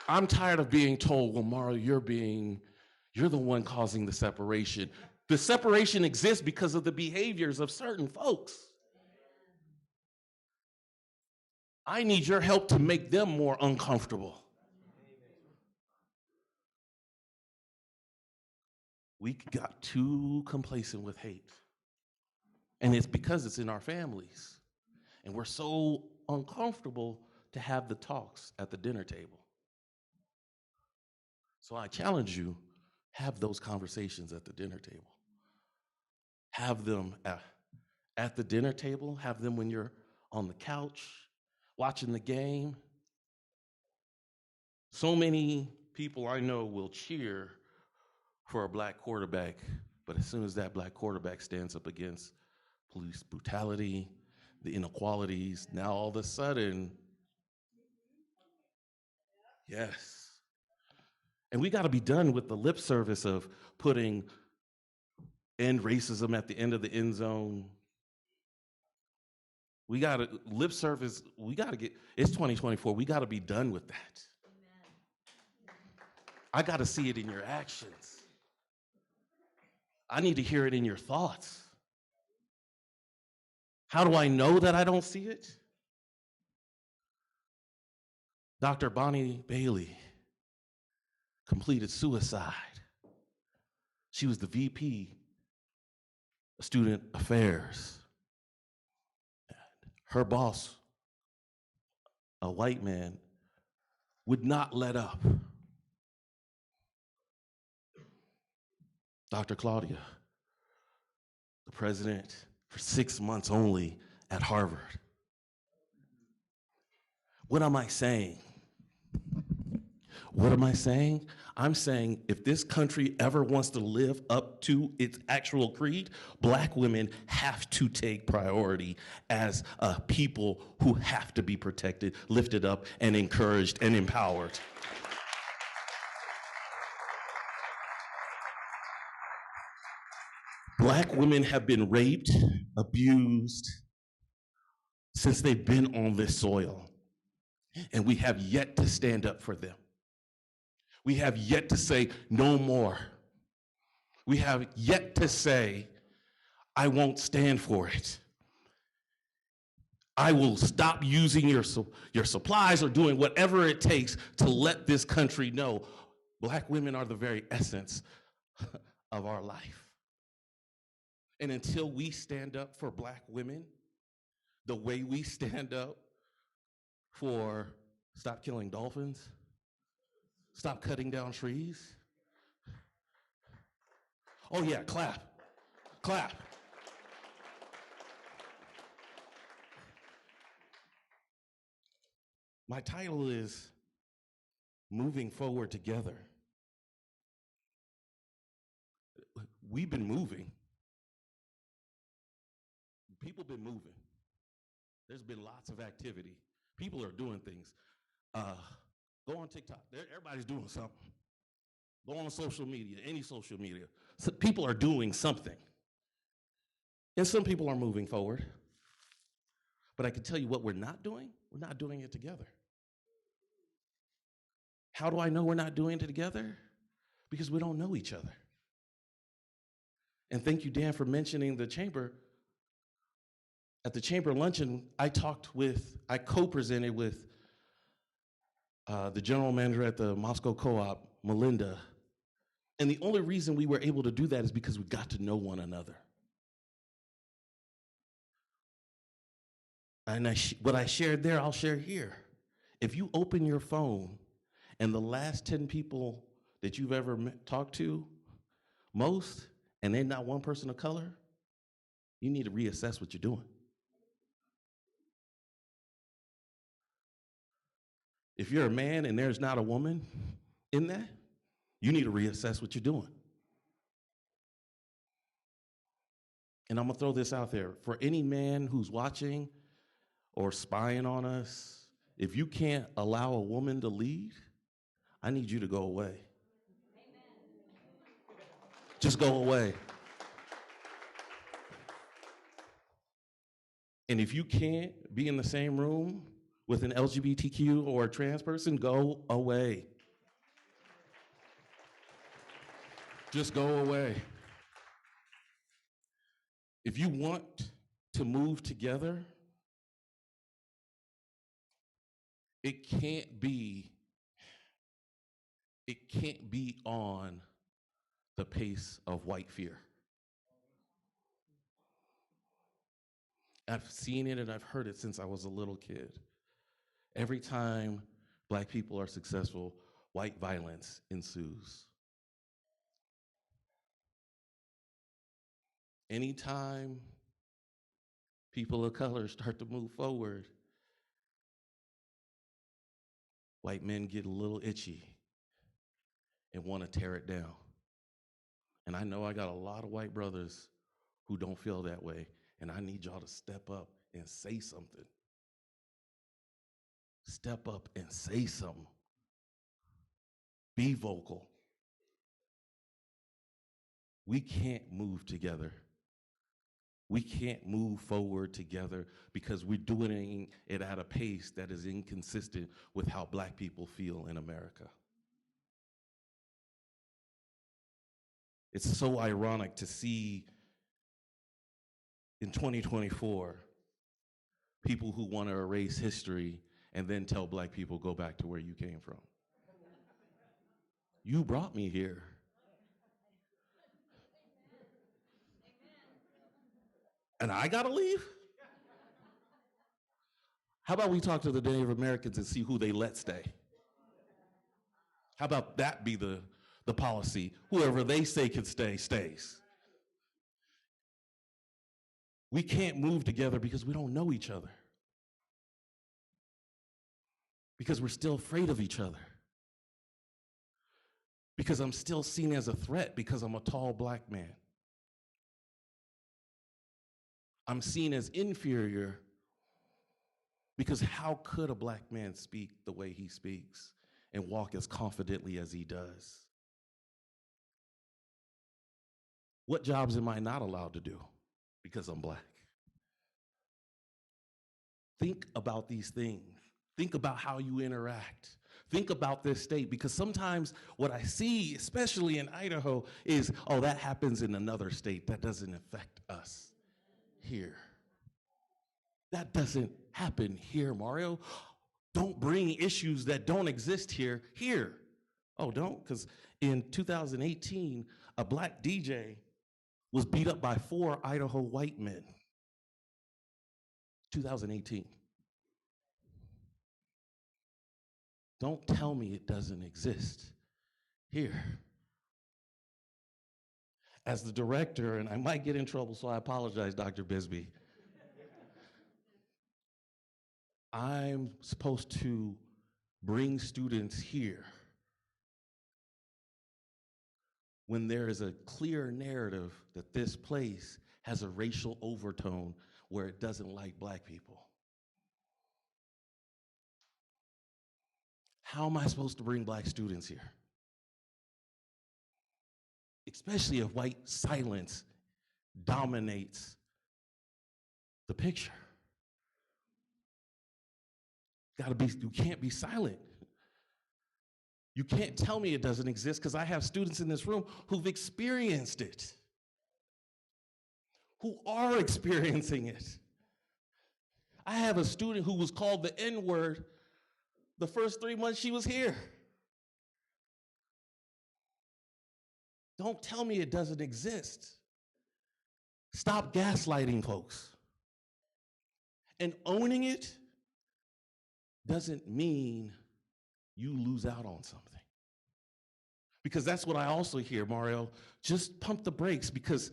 E: I'm tired of being told, well, Mara, you're the one causing the separation. The separation exists because of the behaviors of certain folks. I need your help to make them more uncomfortable. We got too complacent with hate. And it's because it's in our families. And we're so uncomfortable to have the talks at the dinner table. So I challenge you, have those conversations at the dinner table. Have them at the dinner table, have them when you're on the couch, watching the game. So many people I know will cheer for a black quarterback, but as soon as that black quarterback stands up against police brutality, the inequalities, now all of a sudden, yes. And we got to be done with the lip service of putting end racism at the end of the end zone. We got to lip service, we got to get, it's 2024, we got to be done with that. I got to see it in your actions. I need to hear it in your thoughts. How do I know that I don't see it? Dr. Bonnie Bailey completed suicide. She was the VP of Student Affairs. Her boss, a white man, would not let up. Dr. Claudia, the president for 6 months only at Harvard. What am I saying? What am I saying? I'm saying if this country ever wants to live up to its actual creed, black women have to take priority as a people who have to be protected, lifted up, and encouraged and empowered. Black women have been raped, abused since they've been on this soil, and we have yet to stand up for them. We have yet to say no more. We have yet to say, I won't stand for it. I will stop using your supplies or doing whatever it takes to let this country know black women are the very essence of our life. And until we stand up for black women, the way we stand up for stop killing dolphins, stop cutting down trees. Oh yeah, clap, clap. My title is Moving Forward Together. We've been moving. People been moving. There's been lots of activity. People are doing things. Go on TikTok. Everybody's doing something. Go on social media, any social media. So people are doing something. And some people are moving forward. But I can tell you what we're not doing. We're not doing it together. How do I know we're not doing it together? Because we don't know each other. And thank you, Dan, for mentioning the chamber. At the chamber luncheon, I co-presented with the general manager at the Moscow Co-op, Melinda. And the only reason we were able to do that is because we got to know one another. And what I shared there, I'll share here. If you open your phone and the last 10 people that you've ever talked to, most, and they're not one person of color, you need to reassess what you're doing. If you're a man and there's not a woman in that, you need to reassess what you're doing. And I'm gonna throw this out there. For any man who's watching or spying on us, if you can't allow a woman to lead, I need you to go away. Just go away. And if you can't be in the same room with an LGBTQ or a trans person, go away. Just go away. If you want to move together, it can't be on the pace of white fear. I've seen it and I've heard it since I was a little kid. Every time black people are successful, white violence ensues. Anytime people of color start to move forward, white men get a little itchy and want to tear it down. And I know I got a lot of white brothers who don't feel that way, and I need y'all to step up and say something. Step up and say something. Be vocal. We can't move together. We can't move forward together because we're doing it at a pace that is inconsistent with how Black people feel in America. It's so ironic to see in 2024 people who want to erase history and then tell Black people, go back to where you came from. You brought me here. And I gotta leave? How about we talk to the Native Americans and see who they let stay? How about that be the policy? Whoever they say can stay, stays. We can't move together because we don't know each other. Because we're still afraid of each other. Because I'm still seen as a threat because I'm a tall Black man. I'm seen as inferior because how could a Black man speak the way he speaks and walk as confidently as he does? What jobs am I not allowed to do because I'm Black? Think about these things. Think about how you interact. Think about this state, because sometimes what I see, especially in Idaho, is, oh, that happens in another state. That doesn't affect us here. That doesn't happen here, Mario. Don't bring issues that don't exist here. Oh, don't? Because in 2018, a Black DJ was beat up by 4 Idaho white men. 2018. Don't tell me it doesn't exist here. As the director, and I might get in trouble, so I apologize, Dr. Bisbee. I'm supposed to bring students here when there is a clear narrative that this place has a racial overtone where it doesn't like Black people. How am I supposed to bring Black students here? Especially if white silence dominates the picture. You can't be silent. You can't tell me it doesn't exist, because I have students in this room who've experienced it, who are experiencing it. I have a student who was called the N-word the first 3 months she was here. Don't tell me it doesn't exist. Stop gaslighting folks. And owning it doesn't mean you lose out on something. Because that's what I also hear, Mario. Just pump the brakes, because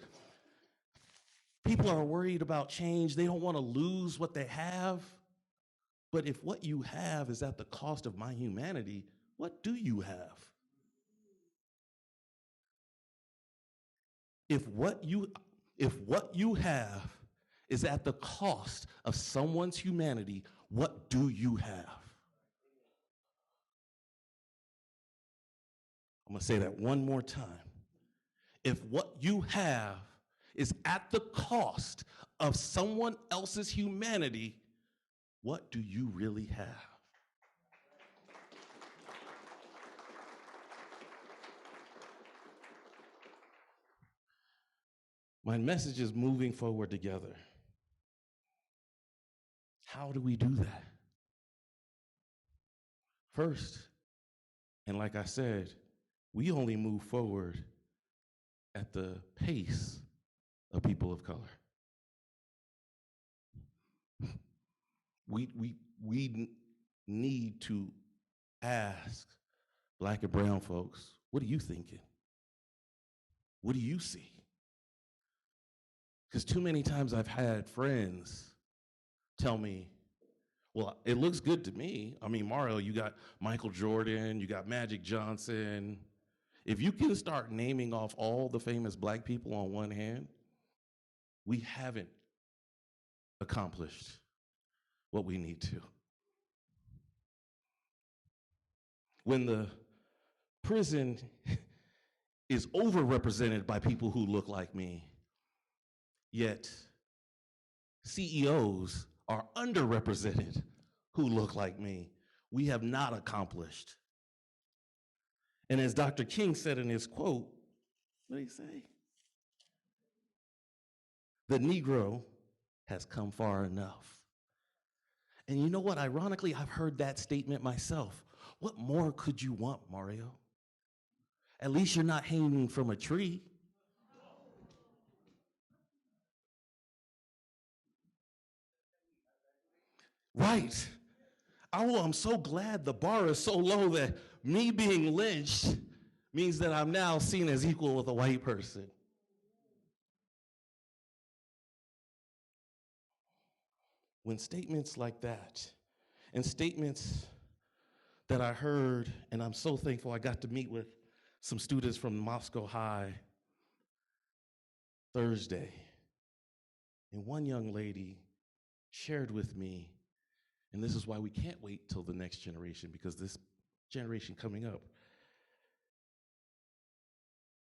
E: people are worried about change. They don't want to lose what they have. But if what you have is at the cost of my humanity, what do you have? If what you have is at the cost of someone's humanity, what do you have? I'm gonna say that one more time. If what you have is at the cost of someone else's humanity, what do you really have? My message is moving forward together. How do we do that? First, and like I said, we only move forward at the pace of people of color. We need to ask Black and brown folks, what are you thinking? What do you see? Because too many times I've had friends tell me, Well, it looks good to me. I mean, Mario, you got Michael Jordan, you got Magic Johnson. If you can start naming off all the famous black people on one hand, we haven't accomplished what we need to. When the prison is overrepresented by people who look like me, yet CEOs are underrepresented who look like me, we have not accomplished. And as Dr. King said in his quote, what did he say? The Negro has come far enough. And you know what? Ironically, I've heard that statement myself. What more could you want, Mario? At least you're not hanging from a tree. Right. Oh, I'm so glad the bar is so low that me being lynched means that I'm now seen as equal with a white person. When statements like that, and statements that I heard, and I'm so thankful I got to meet with some students from Moscow High Thursday, and one young lady shared with me, and this is why we can't wait till the next generation, because this generation coming up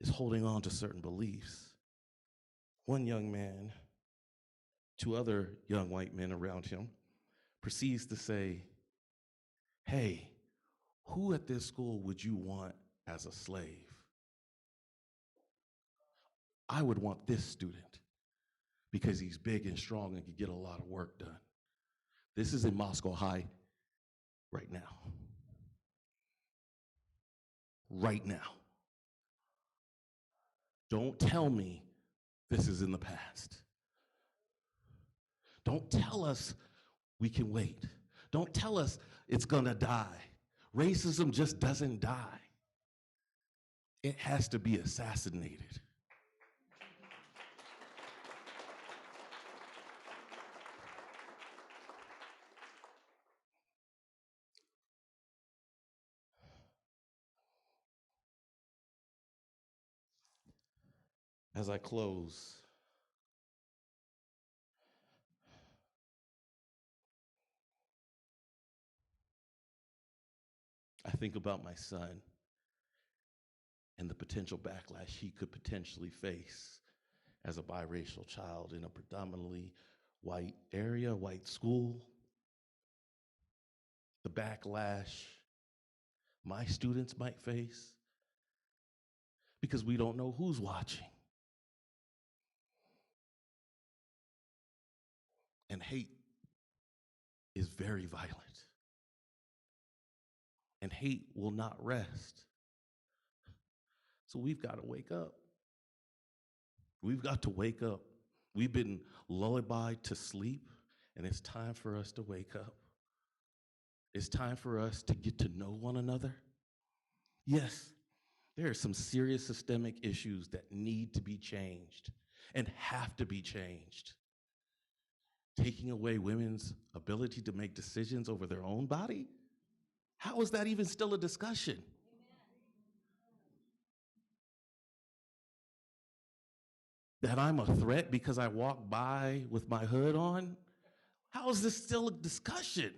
E: is holding on to certain beliefs. One young man, two other young white men around him, proceeds to say, hey, who at this school would you want as a slave? I would want this student because he's big and strong and can get a lot of work done. This is in Moscow High right now. Right now. Don't tell me this is in the past. Don't tell us we can wait. Don't tell us it's gonna die. Racism just doesn't die. It has to be assassinated. As I close, I think about my son and the potential backlash he could potentially face as a biracial child in a predominantly white area, white school. The backlash my students might face because we don't know who's watching. And hate is very violent. And hate will not rest. So we've got to wake up. We've got to wake up. We've been lullabied to sleep, and it's time for us to wake up. It's time for us to get to know one another. Yes, there are some serious systemic issues that need to be changed and have to be changed. Taking away women's ability to make decisions over their own body? How is that even still a discussion? That I'm a threat because I walk by with my hood on? How is this still a discussion?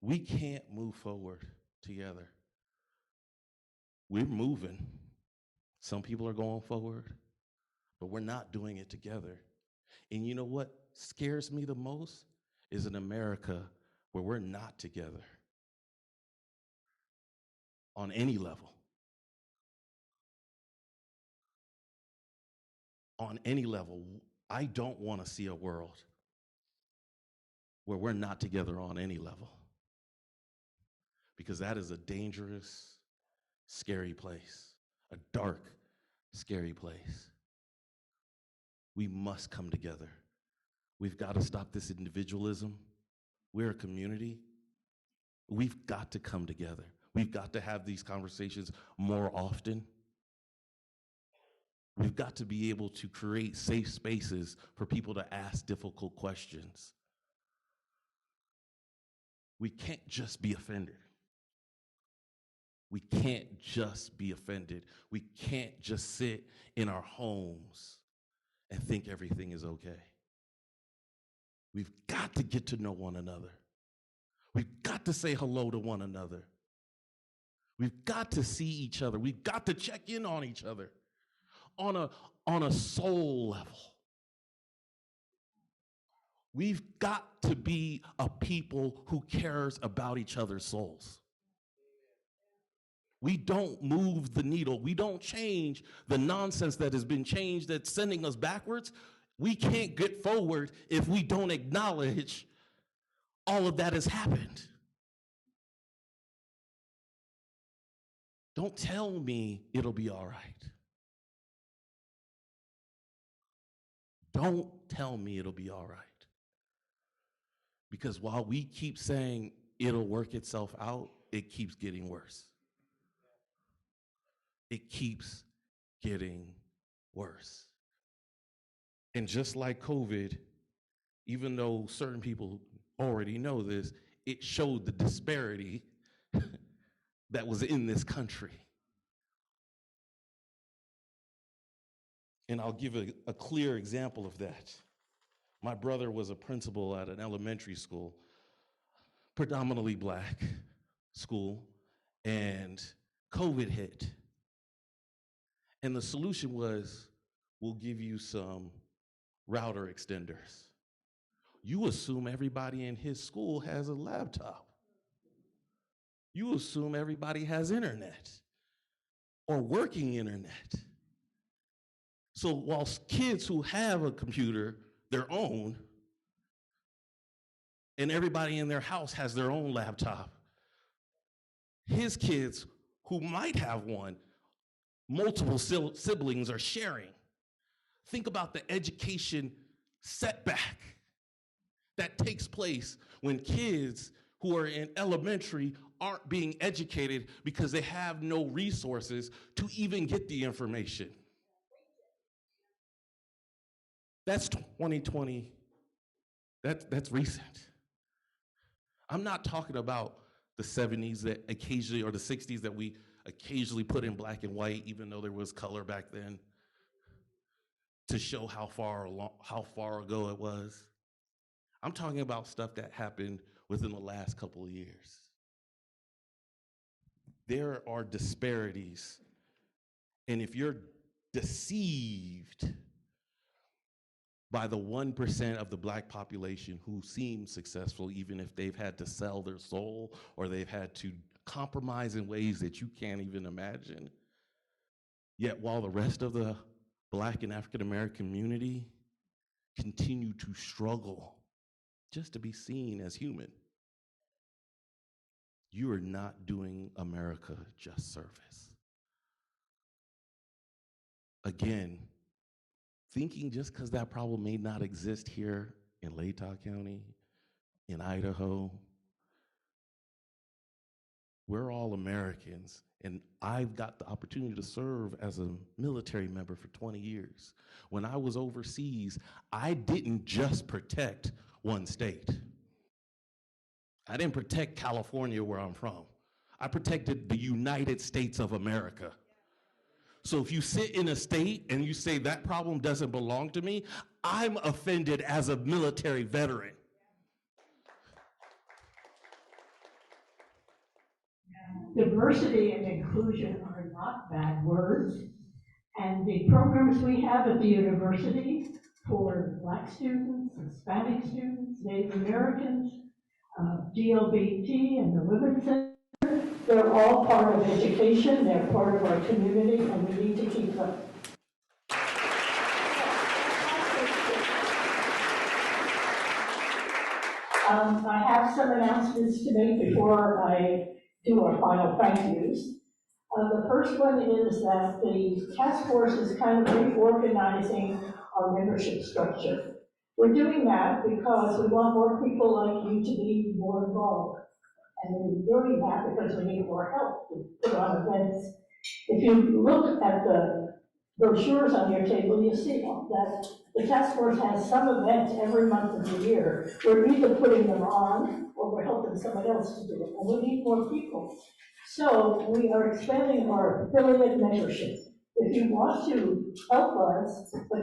E: We can't move forward together. We're moving. Some people are going forward, but we're not doing it together. And you know what scares me the most is an America where we're not together on any level. On any level, I don't want to see a world where we're not together on any level, because that is a dangerous, scary place, a dark, scary place. We must come together. We've got to stop this individualism. We're a community. We've got to come together. We've got to have these conversations more often. We've got to be able to create safe spaces for people to ask difficult questions. We can't just be offended. We can't just be offended. We can't just sit in our homes and think everything is okay. We've got to get to know one another. We've got to say hello to one another. We've got to see each other. We've got to check in on each other on a soul level. We've got to be a people who cares about each other's souls. We don't move the needle. We don't change the nonsense that has been changed that's sending us backwards. We can't get forward if we don't acknowledge all of that has happened. Don't tell me it'll be all right. Don't tell me it'll be all right. Because while we keep saying it'll work itself out, it keeps getting worse. It keeps getting worse. And just like COVID, even though certain people already know this, it showed the disparity that was in this country. And I'll give a clear example of that. My brother was a principal at an elementary school, predominantly Black school, and COVID hit. And the solution was, we'll give you some router extenders. You assume everybody in his school has a laptop. You assume everybody has internet or working internet. So whilst kids who have a computer, their own, and everybody in their house has their own laptop, his kids who might have one, multiple siblings are sharing. Think about the education setback that takes place when kids who are in elementary aren't being educated because they have no resources to even get the information. That's 2020. That's recent. I'm not talking about the 70s that occasionally, or the 60s that we occasionally put in black and white, even though there was color back then, to show how far ago it was. I'm talking about stuff that happened within the last couple of years. There are disparities, and if you're deceived by the 1% of the Black population who seem successful, even if they've had to sell their soul or they've had to compromise in ways that you can't even imagine, yet while the rest of the Black and African American community continue to struggle just to be seen as human, you are not doing America just service. Again, thinking just because that problem may not exist here in Latah County, in Idaho, we're all Americans, and I've got the opportunity to serve as a military member for 20 years. When I was overseas, I didn't just protect one state. I didn't protect California, where I'm from. I protected the United States of America. So if you sit in a state and you say that problem doesn't belong to me, I'm offended as a military veteran.
B: Diversity and inclusion are not bad words. And the programs we have at the university for Black students, Hispanic students, Native Americans, DLBT and the Women's Center, they're all part of education, they're part of our community, and we need to keep them. I have some announcements to make before I do our final thank yous. The first one is that the task force is kind of reorganizing our membership structure. We're doing that because we want more people like you to be more involved. And we're doing that because we need more help to put on events. If you look at the
J: brochures on your table, you see that the task force has some event every month of the year. We're either putting them on or we're helping someone else to do it, and we need more people. So we are expanding our affiliate membership. If you want to help us, but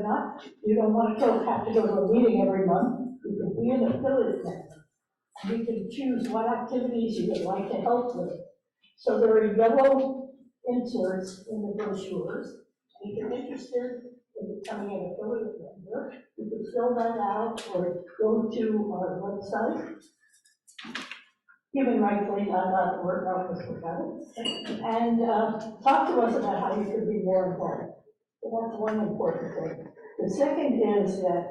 J: you don't want to have to go to a meeting every month, you can be an affiliate member. You can choose what activities you would like to help with. So there are yellow inserts in the brochures. If you're interested in becoming an affiliate member, you can fill that out or go to our website, humanrightslink.org, and talk to us about how you could be more involved. So that's one important thing. The second is that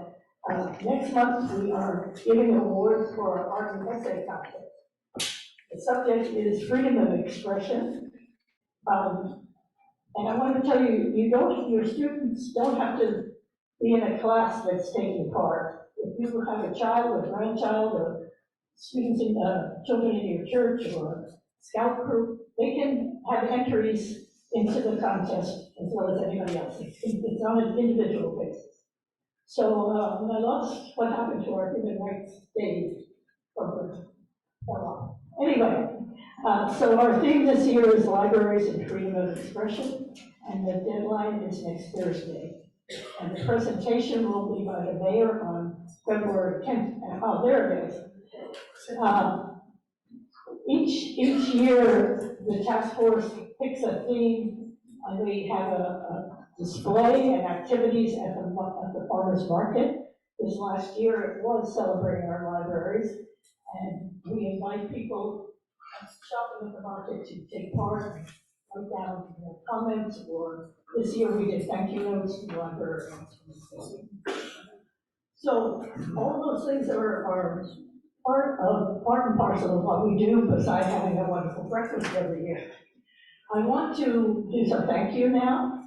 J: next month we are giving awards for our art and essay contest. The subject is freedom of expression. And I want to tell you, your students don't have to be in a class that's taking part. If you have a child or a grandchild or students in children in your church or scout group, they can have entries into the contest as well as anybody else. It's on an individual basis. So when I lost what happened to our Human Rights Day program, anyway, so our theme this year is libraries and freedom of expression, and the deadline is next Thursday. And the presentation will be by the mayor on February 10th. Oh, there it is. Each year, the task force picks a theme, and we have a display and activities at the farmers market. This last year, it was celebrating our libraries, and we invite people shopping at the market to take part, write down comments, or this year we did thank you notes to the librarians. So all those things are part and parcel of what we do, besides having a wonderful breakfast every year. I want to do some thank you now.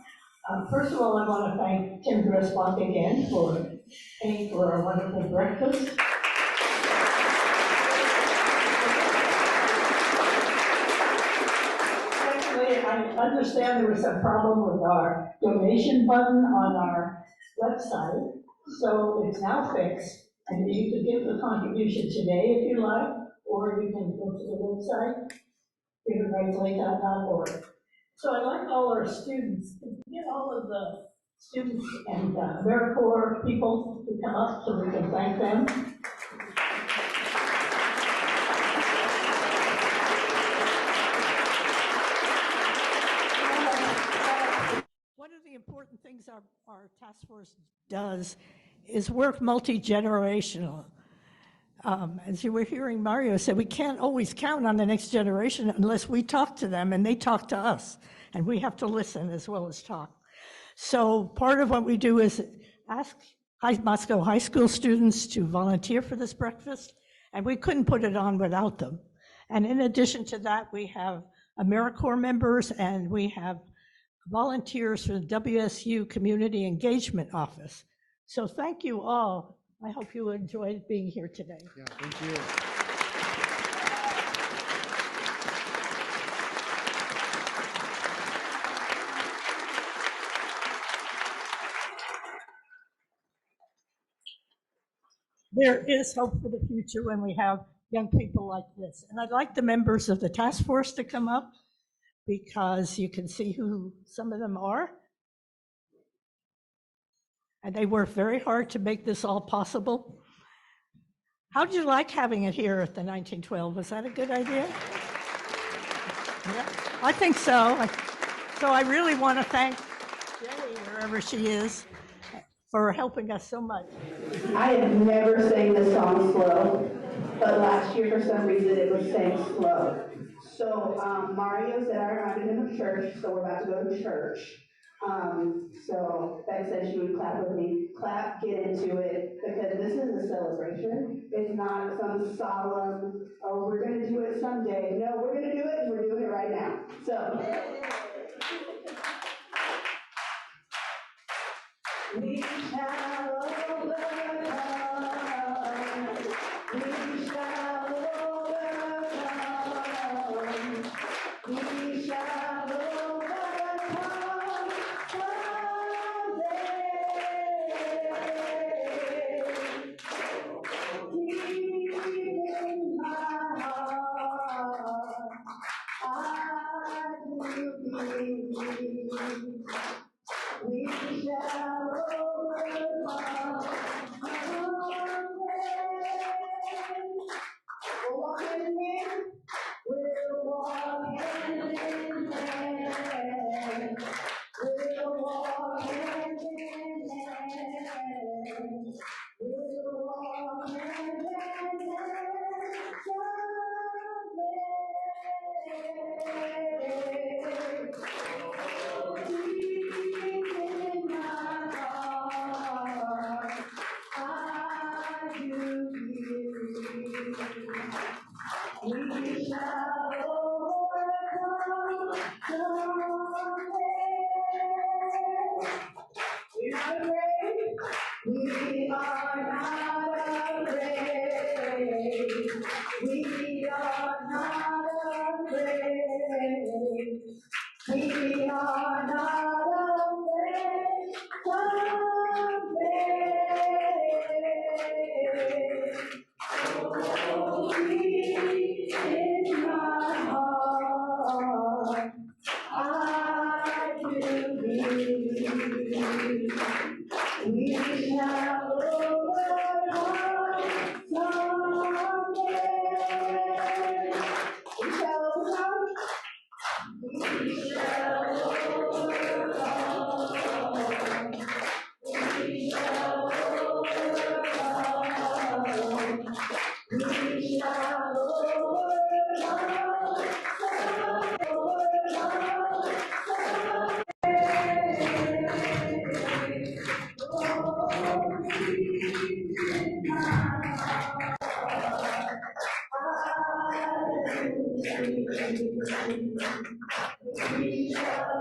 J: First of all, I want to thank Tim Dressbach again for paying for our wonderful breakfast. Secondly, I understand there was some problem with our donation button on our website, so it's now fixed. And you can give the contribution today if you like, or you can go to the website, humanrightslink.org. So I'd like all our students, get all of the students and AmeriCorps people to come up so we can thank them.
B: One of the important things our task force does is work multi-generational. As you were hearing Mario say, we can't always count on the next generation unless we talk to them and they talk to us, and we have to listen as well as talk. So part of what we do is ask Moscow High School students to volunteer for this breakfast, and we couldn't put it on without them. And in addition to that, we have AmeriCorps members and we have volunteers for the WSU Community Engagement Office. So thank you all. I hope you enjoyed being here today.
C: Yeah, thank you.
B: There is hope for the future when we have young people like this. And I'd like the members of the task force to come up because you can see who some of them are. And they work very hard to make this all possible. How did you like having it here at the 1912? Was that a good idea? Yeah, I think so. So I really want to thank Jenny, wherever she is, for helping us so much.
H: I have never sang this song slow, but last year for some reason it was sang slow. So Mario said I reminded him of church, so we're about to go to church. So Beck said she would clap with me. Clap, get into it, because this is a celebration. It's not some solemn, oh, we're going to do it someday. No, we're going to do it, and we're doing it right now. So. We shall overcome. We shall overcome. We shall overcome.
J: We shall overcome. Walk in hand, we'll walk hand in hand. We'll walk hand in hand. We'll walk hand in hand someday. In my heart, I do believe. We shall overcome someday. We're not afraid. We are not afraid. We are not afraid. We are not afraid someday. In my heart, I do believe. We shall overcome someday. We shall overcome. We shall overcome. We shall overcome. We shall overcome. We shall